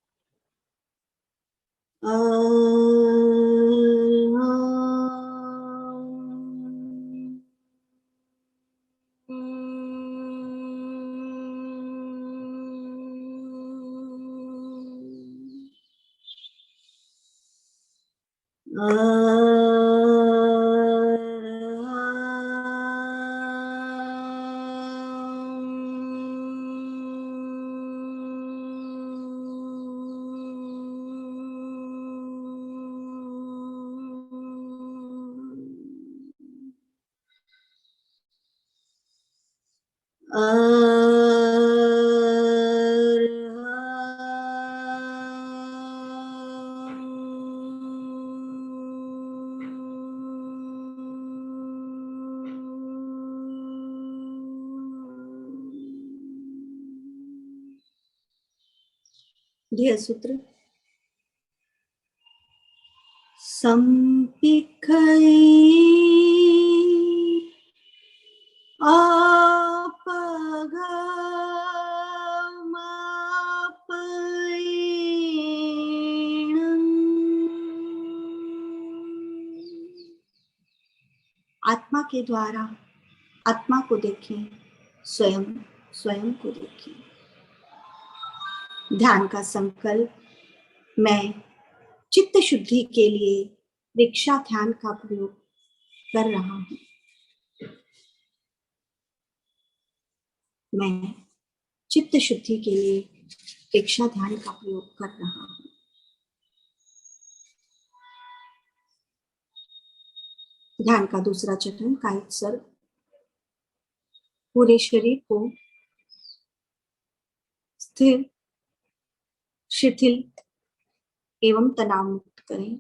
ध्येय सूत्र। संपिखै आत्मा के द्वारा आत्मा को देखें, स्वयं स्वयं को देखें। ध्यान का संकल्प, मैं चित्त शुद्धि के लिए दीक्षा ध्यान का प्रयोग कर रहा हूं। मैं चित्त शुद्धि के लिए दीक्षा ध्यान का प्रयोग कर रहा हूं। ध्यान का दूसरा चरण, कायिक सर्ग। पूरे शरीर को स्थिर, शिथिल एवं तनाव मुक्त करें।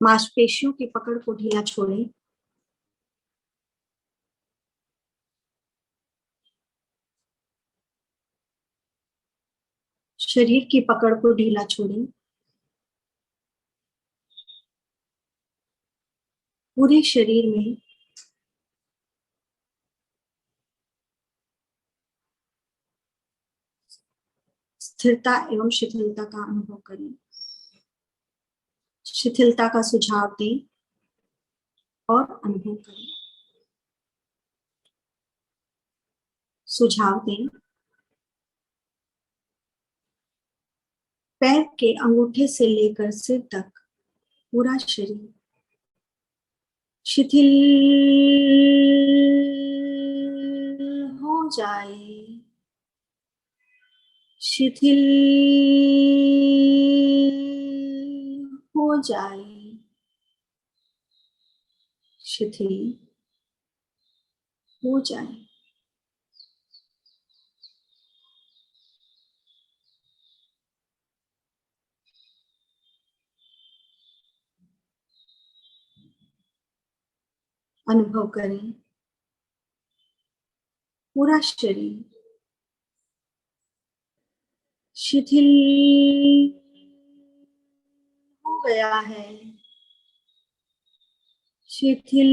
मांसपेशियों की पकड़ को ढीला छोड़ें। शरीर की पकड़ को ढीला छोड़ें। पूरे शरीर में स्थिरता एवं शिथिलता का अनुभव करें। शिथिलता का सुझाव दें और अनुभव करें। सुझाव दें। पैर के अंगूठे से लेकर सिर तक पूरा शरीर शिथिल हो जाए, शिथिल हो जाए, शिथिल हो जाए। अनुभव करें पूरा शरीर शिथिल हो गया है, शिथिल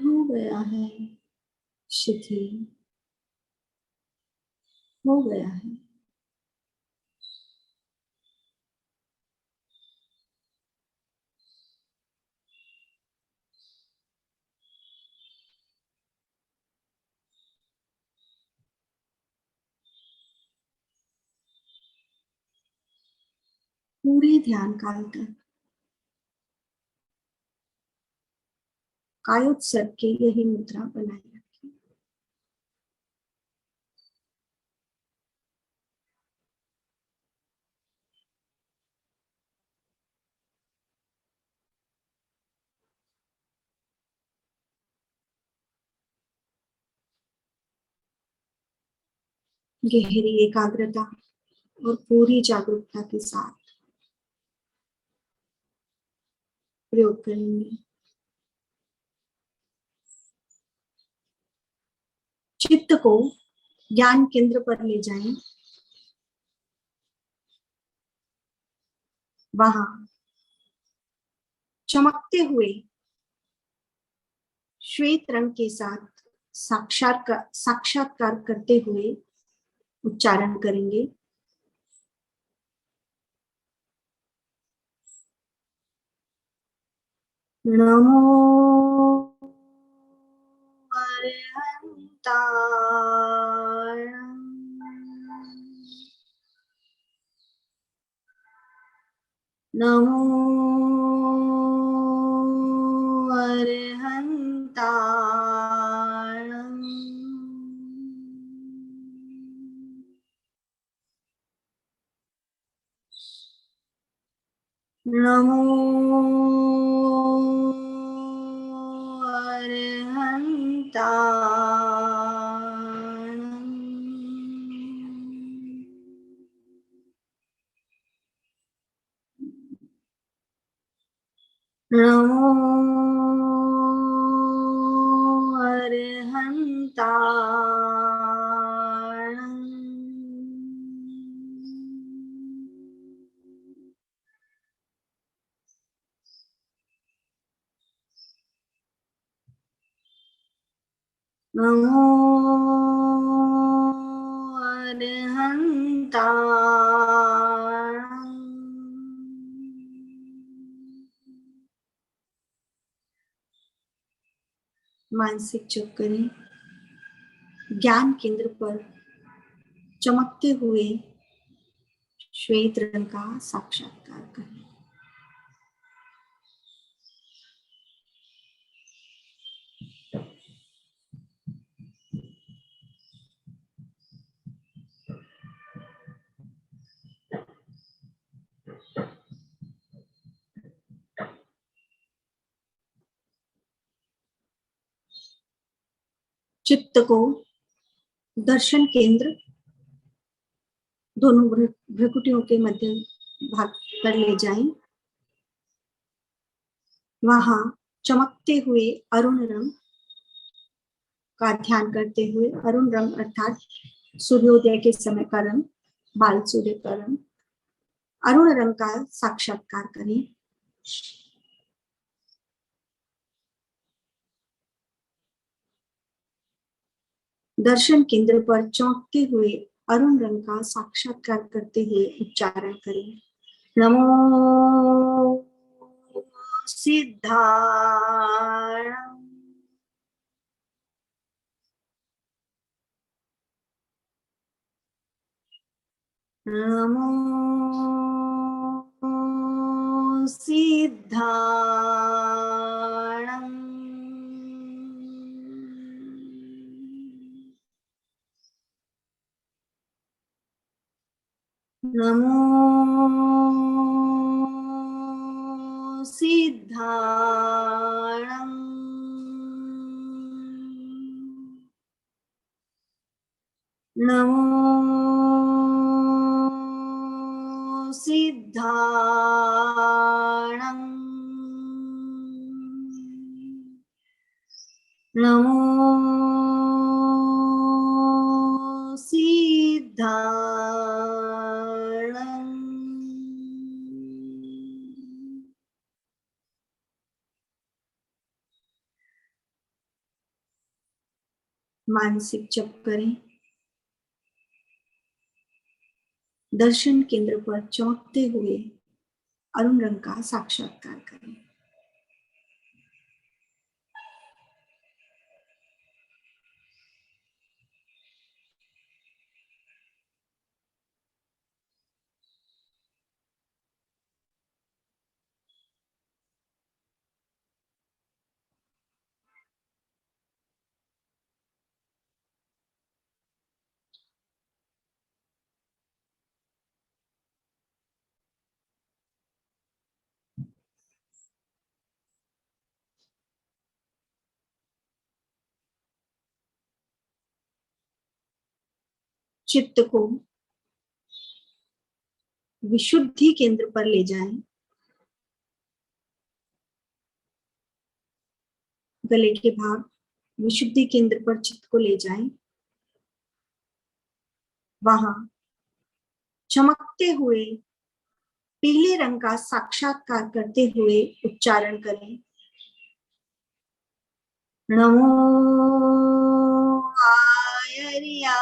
हो गया है, शिथिल हो गया है। पूरे ध्यान काल तक कायोत्सर्ग की यही मुद्रा बनाए रखें। गहरी एकाग्रता और पूरी जागरूकता के साथ प्रयोग करेंगे। चित्त को ज्ञान केंद्र पर ले जाएं। वहां चमकते हुए श्वेत रंग के साथ साक्षात्कार करते हुए उच्चारण करेंगे। नमो अरहन्ताय, नमो अरहन्ताय, नमो अरहन्ताय, नमो अरहन्ताय, नमो अरहन्ताय। मानसिक जप करें। ज्ञान केंद्र पर चमकते हुए श्वेत रंग का साक्षात्कार करें। चित्त को दर्शन केंद्र दोनों भ्रुकुटियों के मध्य भाग पर ले जाएं। वहां चमकते हुए अरुण रंग का ध्यान करते हुए, अरुण रंग अर्थात सूर्योदय के समय का रंग, बाल सूर्य का रंग, अरुण रंग का साक्षात्कार करें। दर्शन केंद्र पर चमकते हुए अरुण रंग का साक्षात्कार करते हुए उच्चारण करें। नमो सिद्धाय, नमो सिद्धाय, नमो सिद्धाय, नमो सिद्धाय, नमो सिद्धाय। मानसिक जप करें। दर्शन केंद्र पर चमकते हुए अरुण रंग का साक्षात्कार करें। चित्त को विशुद्धि केंद्र पर ले जाएं। गले के भाग विशुद्धि केंद्र पर चित्त को ले जाएं। वहां चमकते हुए पीले रंग का साक्षात्कार करते हुए उच्चारण करें। नमो आयर्याणं,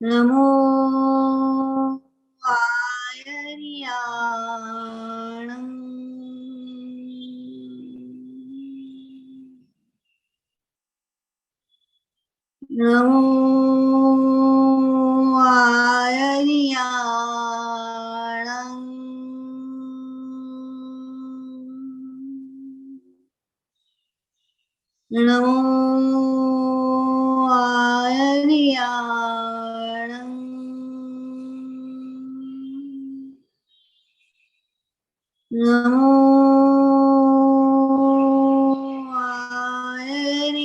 नमो आयर्याणं, नमो आयर्याणं, नमो आयर्याणं, नमो आयर्याणं।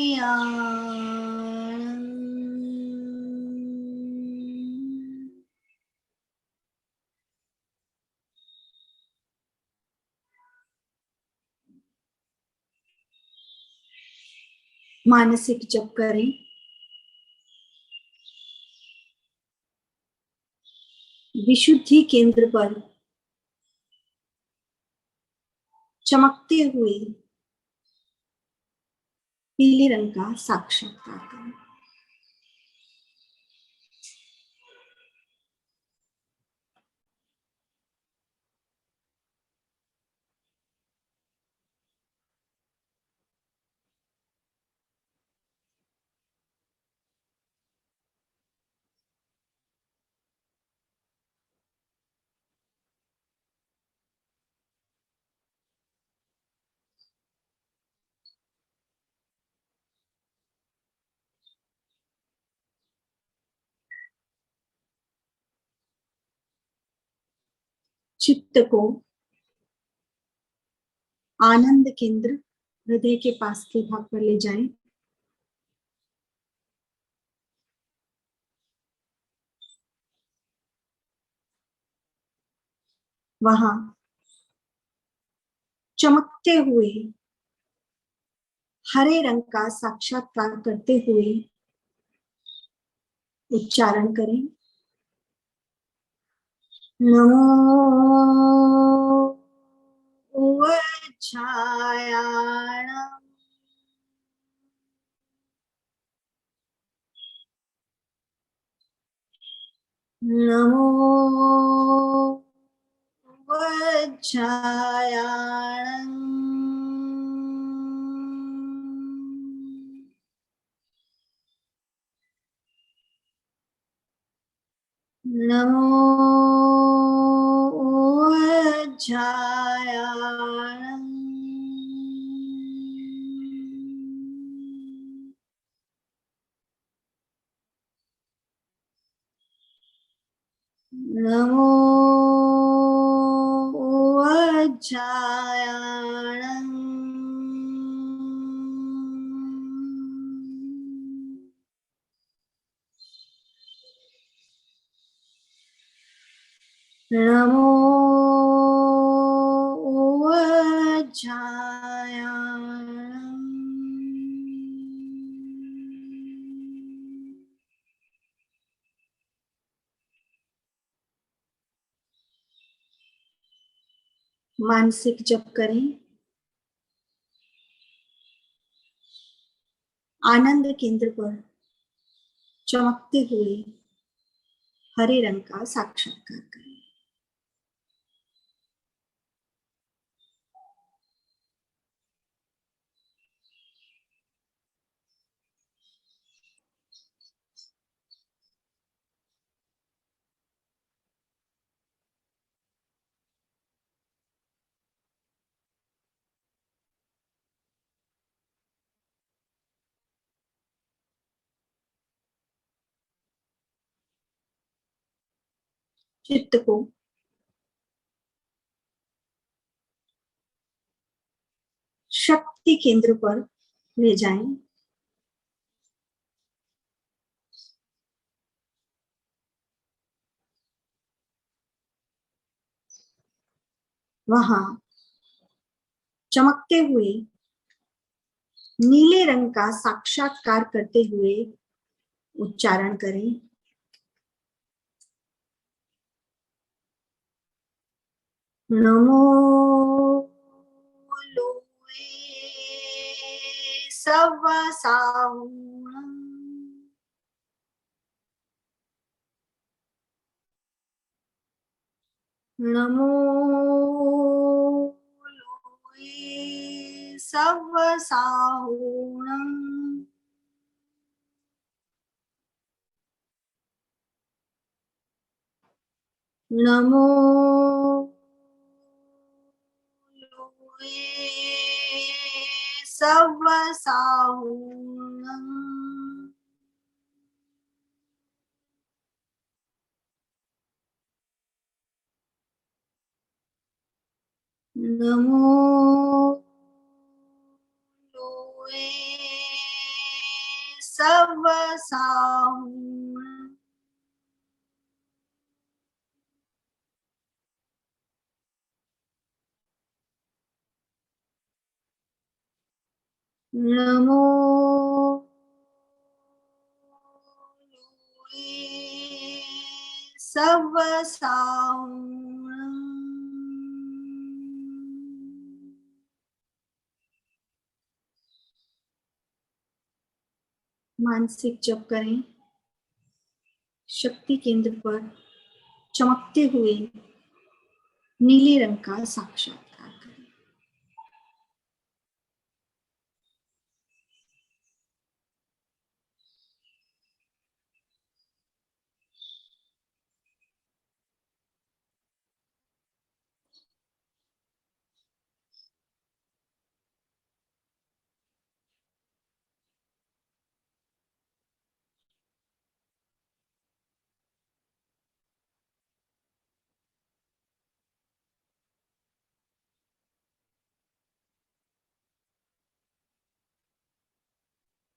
मानसिक जप करें। विशुद्धि केंद्र पर चमकते हुए पीले रंग का साक्षात्कार करें। चित्त को आनंद केंद्र हृदय के पास के भाग पर ले जाएं। वहां चमकते हुए हरे रंग का साक्षात्कार करते हुए उच्चारण करें। नमो वज्रायाणं, नमो वज्रायाणं, नमो वज्रायाणं, नमो वज्रायाणं, नमो वज्रायाणं। मानसिक जप करें। आनंद केंद्र पर चमकते हुए हरे रंग का साक्षात्कार करें। चित्त को शक्ति केंद्र पर ले जाएं। वहां चमकते हुए नीले रंग का साक्षात्कार करते हुए उच्चारण करें। नमो लोए सव्व साहुणम्। नमो लोए सव्व साहुणम्। नमो लोए सव्व साहुणम्। नमो लोए सव्व साहुणम्। नमो लोए सव्व साहुणम्। मानसिक जप करें। शक्ति केंद्र पर चमकते हुए नीले रंग का साक्षात्कार करें।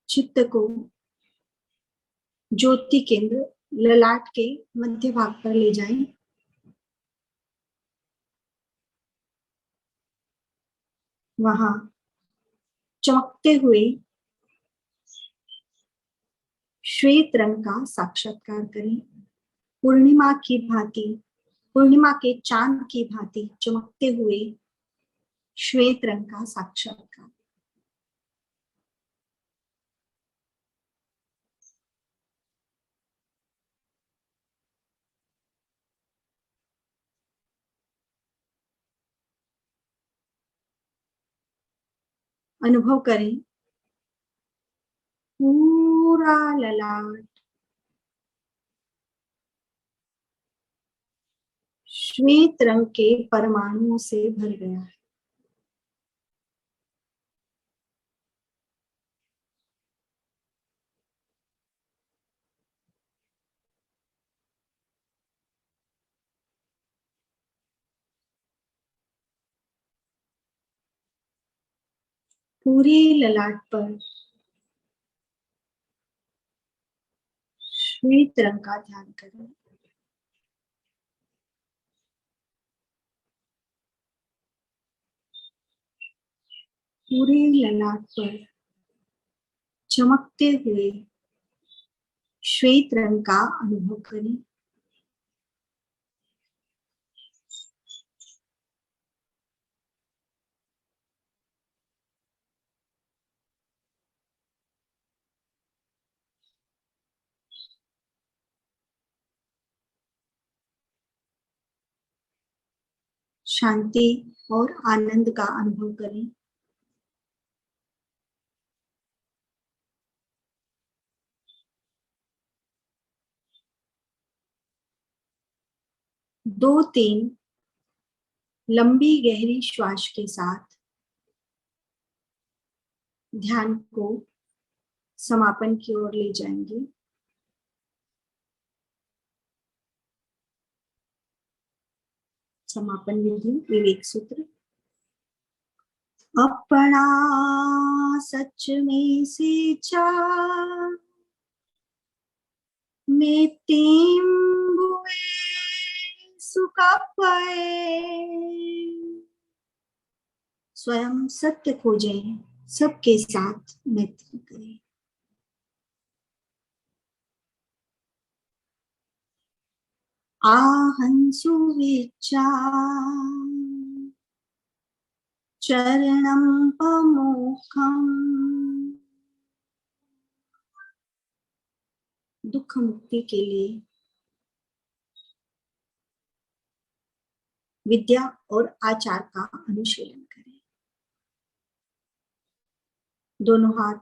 चित्त को ज्योति केंद्र ललाट के मध्य भाग पर ले जाएं। वहां चमकते हुए श्वेत रंग का साक्षात्कार करें। पूर्णिमा की भांति, पूर्णिमा के चांद की भांति चमकते हुए श्वेत रंग का साक्षात्कार। अनुभव करें पूरा ललाट श्वेत रंग के परमाणुओं से भर गया है। पूरे ललाट पर श्वेत रंग का ध्यान करें। पूरे ललाट पर चमकते हुए श्वेत रंग का अनुभव करें। शांति और आनंद का अनुभव करें। दो तीन लंबी गहरी श्वास के साथ ध्यान को समापन की ओर ले जाएंगे। समापन विधि विवेक सूत्र। अपना सच में से चार में तीन बुए सुका पाए स्वयं सत्य खोजें, सबके साथ मैत्री करें। आहंसु विचार चरणं पमुखम, दुख मुक्ति के लिए विद्या और आचार का अनुशीलन करें। दोनों हाथ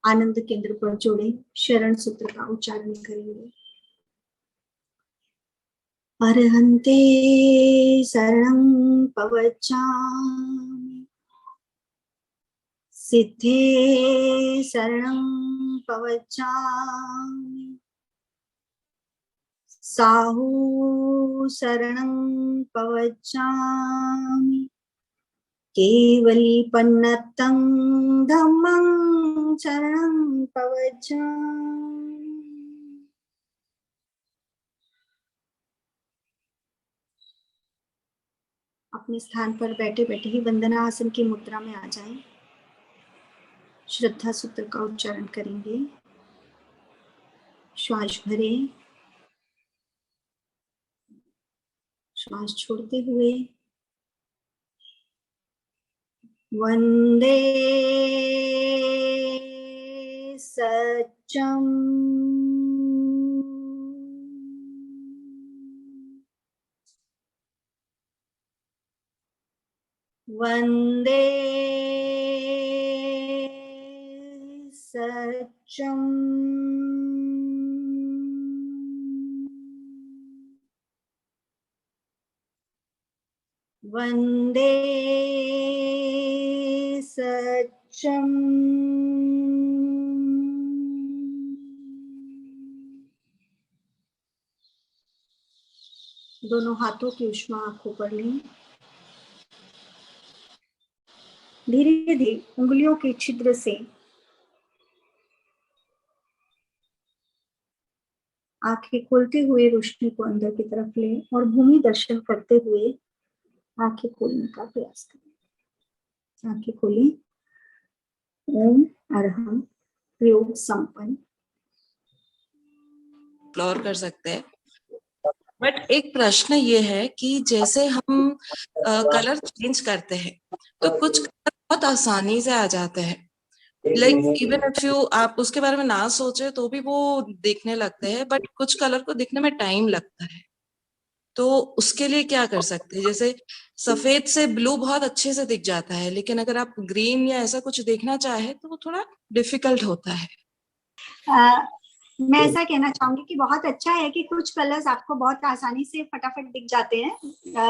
आनंद केंद्र पर जोड़ें, शरण सूत्र का उच्चारण करेंगे। अर्हन्ते शरणं पवच्चामि, सिद्धे शरणं पवच्चामि, साहू शरणं पवच्चामि, केवलीपन्नतं धम्मं शरणं पवच्चामि। अपने स्थान पर बैठे बैठे ही वंदना आसन की मुद्रा में आ जाएं। श्रद्धा सूत्र का उच्चारण करेंगे। श्वास भरें, श्वास छोड़ते हुए वंदे सत्यम, वंदे सत्यम, वंदे सत्यम। दोनों हाथों की उष्मा आंखों पर लें। धीरे धीरे उंगलियों के छिद्र से आंखें खोलते हुए रोशनी को अंदर की तरफ लें और भूमि दर्शन करते हुए आंखें खोलने का प्रयास करें। आंखें खोलें। ओम अरहम प्रयोग संपन्न। एक्सप्लोर कर सकते हैं। बट एक प्रश्न ये है कि जैसे हम कलर चेंज करते हैं तो कुछ कलर बहुत आसानी से आ जाते हैं, लाइक इवन इफ यू आप उसके बारे में ना सोचे तो भी वो दिखने लगते हैं, बट कुछ कलर को दिखने में टाइम लगता है। तो उसके लिए क्या कर सकते हैं? जैसे सफेद से ब्लू बहुत अच्छे से दिख जाता है, लेकिन अगर आप ग्रीन या ऐसा कुछ देखना चाहे तो वो थोड़ा डिफिकल्ट होता है। मैं ऐसा कहना चाहूंगी कि बहुत अच्छा है कि कुछ कलर्स आपको बहुत आसानी से फटाफट दिख जाते हैं,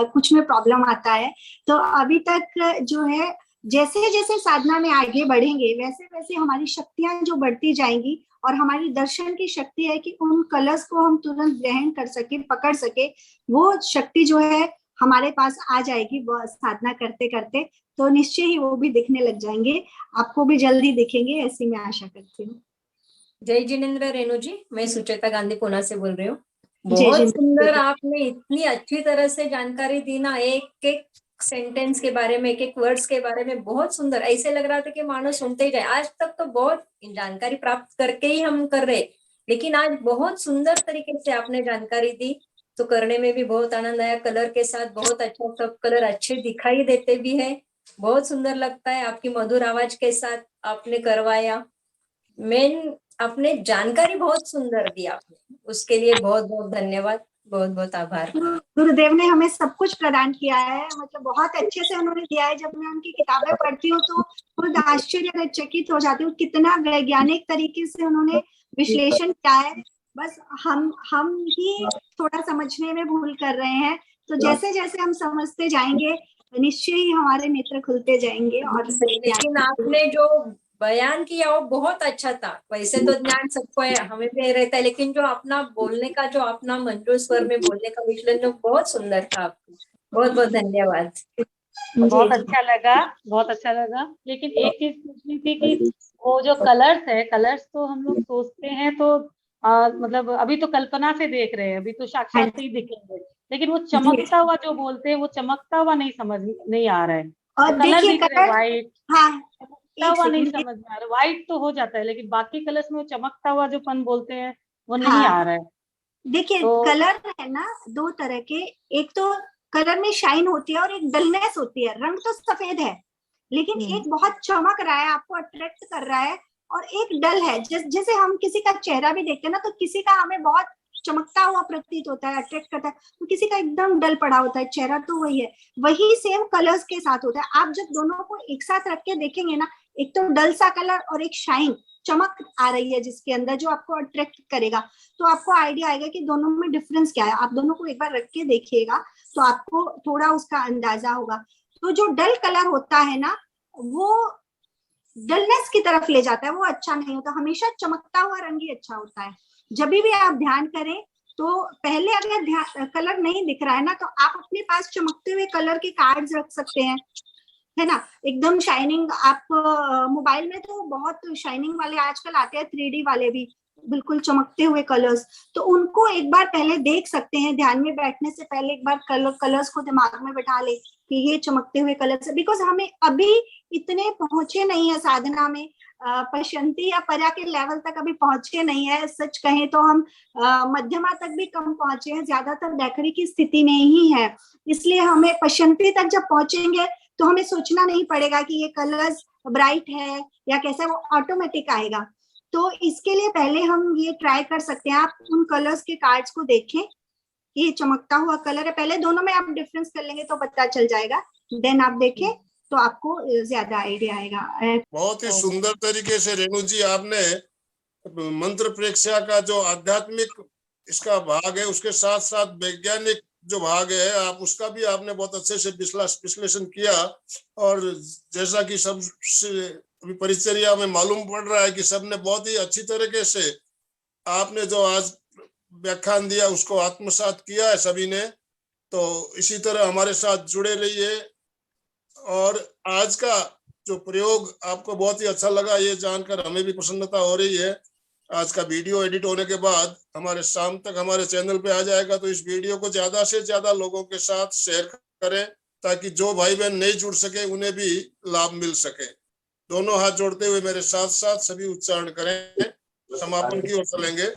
कुछ में प्रॉब्लम आता है। तो अभी तक जो है जैसे जैसे साधना में आगे बढ़ेंगे वैसे वैसे हमारी शक्तियां जो बढ़ती जाएंगी और हमारी दर्शन की शक्ति है कि उन कलर्स को हम तुरंत ग्रहण कर सके, पकड़ सके, वो शक्ति जो है हमारे पास आ जाएगी वो साधना करते करते। तो निश्चय ही वो भी दिखने लग जाएंगे, आपको भी जल्दी दिखेंगे, ऐसी मैं आशा करती हूँ। जय जिनेन्द्र रेणु जी, मैं सुचेता गांधी पुणे से बोल रही हूँ। बहुत सुंदर, आपने इतनी अच्छी तरह से जानकारी दी ना, एक एक सेंटेंस के बारे में, एक एक वर्ड्स के बारे में, बहुत सुंदर। ऐसे लग रहा था कि मानो सुनते ही जाए। आज तक तो बहुत जानकारी प्राप्त करके ही हम कर रहे, लेकिन आज बहुत सुंदर तरीके से आपने जानकारी दी, तो करने में भी बहुत आनंद आया। कलर के साथ बहुत अच्छा, सब कलर अच्छे दिखाई देते भी है, बहुत सुंदर लगता है। आपकी मधुर आवाज के साथ आपने करवाया। मेन आपने जानकारी बहुत सुंदर दी आपने, उसके लिए बहुत बहुत धन्यवाद, बहुत बहुत आभार। गुरुदेव ने हमें सब कुछ प्रदान किया है, मतलब बहुत अच्छे से उन्होंने दिया है। जब मैं उनकी किताबें पढ़ती हूँ तो खुद आश्चर्यचकित हो जाती हूँ, कितना वैज्ञानिक तरीके से उन्होंने विश्लेषण किया है। बस हम ही थोड़ा समझने में भूल कर रहे हैं। तो जैसे जैसे हम समझते जाएंगे निश्चय ही हमारे नेत्र खुलते जाएंगे। और लेकिन आपने जो बयान किया वो बहुत अच्छा था। वैसे तो ज्ञान सबको है, हमें भी रहता है, लेकिन जो अपना बोलने का, जो अपना मंजूर स्वर में बोलने का विश्लेषण बहुत सुंदर था आपको। बहुत बहुत धन्यवाद। बहुत अच्छा लगा, बहुत अच्छा लगा। लेकिन एक चीज पूछनी थी कि वो जो कलर्स है, कलर्स तो हम लोग सोचते हैं तो मतलब अभी तो कल्पना से देख रहे हैं, अभी तो साक्षात ही दिखेंगे, लेकिन वो चमकता हुआ जो बोलते हैं वो चमकता हुआ नहीं समझ नहीं आ रहा है। और कलर देखिए दिख रहे कलर, व्हाइट, हाँ चमकता एक हुआ नहीं सेकंड, समझ में आ रहा। व्हाइट तो हो जाता है, लेकिन बाकी कलर्स में वो चमकता हुआ जो पन बोलते हैं वो नहीं हाँ आ रहा है। देखिए तो कलर है ना दो तरह के, एक तो कलर में शाइन होती है और एक डलनेस होती है। रंग तो सफेद है लेकिन एक बहुत चमक रहा है, आपको अट्रैक्ट कर रहा है, और एक डल है। जैसे हम किसी का चेहरा भी देखते हैं ना, तो किसी का हमें बहुत चमकता हुआ प्रतीत होता है, अट्रैक्ट करता है, तो किसी का एकदम डल पड़ा होता है चेहरा। तो वही है, वही सेम कलर्स के साथ होता है। आप जब दोनों को एक साथ रख के देखेंगे ना, एक तो डल सा कलर और एक शाइन, चमक आ रही है जिसके अंदर, जो आपको अट्रैक्ट करेगा, तो आपको आइडिया आएगा कि दोनों में डिफरेंस क्या है। आप दोनों को एक बार रख के देखिएगा तो आपको थोड़ा उसका अंदाजा होगा। तो जो डल कलर होता है ना, वो डलनेस की तरफ ले जाता है, वो अच्छा नहीं होता। हमेशा चमकता हुआ रंग ही अच्छा होता है। जब भी आप ध्यान करें तो पहले अगर ध्यान कलर नहीं दिख रहा है ना, तो आप अपने पास चमकते हुए कलर के कार्ड्स रख सकते हैं, है ना, एकदम शाइनिंग। आप मोबाइल में तो बहुत शाइनिंग वाले आजकल आते हैं, 3D वाले भी, बिल्कुल चमकते हुए कलर्स, तो उनको एक बार पहले देख सकते हैं। ध्यान में बैठने से पहले एक बार कलर्स को दिमाग में बैठा ले कि ये चमकते हुए कलर्स है। बिकॉज हमें अभी इतने पहुंचे नहीं है साधना में, पश्यंती या पर्या के लेवल तक अभी पहुंचे नहीं है। सच कहें तो हम मध्यमा तक भी कम पहुंचे हैं, ज्यादातर डैखरी की स्थिति में ही है। इसलिए हमें पश्यंती तक जब पहुंचेंगे तो हमें सोचना नहीं पड़ेगा कि ये कलर्स ब्राइट है या कैसा, वो ऑटोमेटिक आएगा। तो इसके लिए पहले हम ये ट्राई कर सकते हैं, आप उन कलर्स के कार्ड्स को देखें, ये चमकता हुआ कलर है। पहले दोनों में आप डिफरेंस कर लेंगे तो पता चल जाएगा, देन आप देखें तो आपको ज्यादा आइडिया आएगा। बहुत ही सुंदर तरीके से रेणु जी आपने मंत्र प्रेक्षा का जो आध्यात्मिक इसका भाग है, उसके साथ साथ वैज्ञानिक जो भाग है, आप उसका भी आपने बहुत अच्छे से विश्लेषण किया। और जैसा कि सब अभी परिचर्या में मालूम पड़ रहा है कि सबने बहुत ही अच्छी तरीके से आपने जो आज व्याख्यान दिया उसको आत्मसात किया है सभी ने। तो इसी तरह हमारे साथ जुड़े रहिए। और आज का जो प्रयोग आपको बहुत ही अच्छा लगा, ये जानकर हमें भी प्रसन्नता हो रही है। आज का वीडियो एडिट होने के बाद हमारे शाम तक हमारे चैनल पे आ जाएगा, तो इस वीडियो को ज्यादा से ज्यादा लोगों के साथ शेयर करें, ताकि जो भाई बहन नहीं जुड़ सके उन्हें भी लाभ मिल सके। दोनों हाथ जोड़ते हुए मेरे साथ साथ सभी उच्चारण करें, समापन की ओर चलेंगे।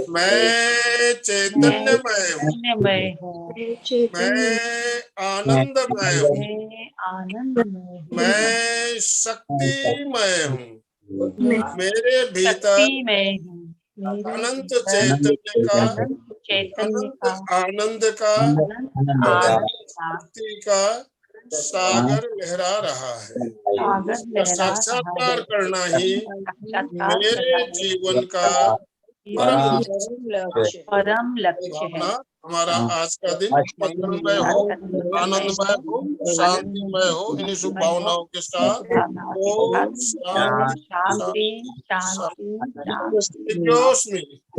मैं चैतन्यमय हूँ, मैं आनंदमय हूँ, मैं शक्तिमय हूँ, मेरे भीतर अनंत चैतन्य का, अनंत आनंद का, अनंत शक्ति का सागर लहरा रहा है। साक्षात्कार करना ही मेरे जीवन का परम लक्ष्य है। भावना। हमारा आज का दिन मंगलमय हो, आनंदमय हो, शांतिमय हो। इन्हीं शुभ भावनाओं के साथ ओम शांति शांति।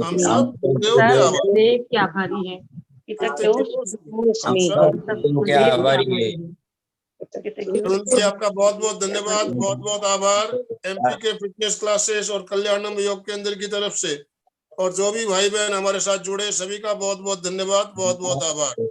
हम सब गुरुदेव के आभारी हैं। आपका बहुत बहुत धन्यवाद, बहुत बहुत आभार एमपी के फिटनेस क्लासेस और कल्याणम योग केंद्र की तरफ से। और जो भी भाई बहन हमारे साथ जुड़े सभी का बहुत बहुत धन्यवाद, बहुत बहुत आभार।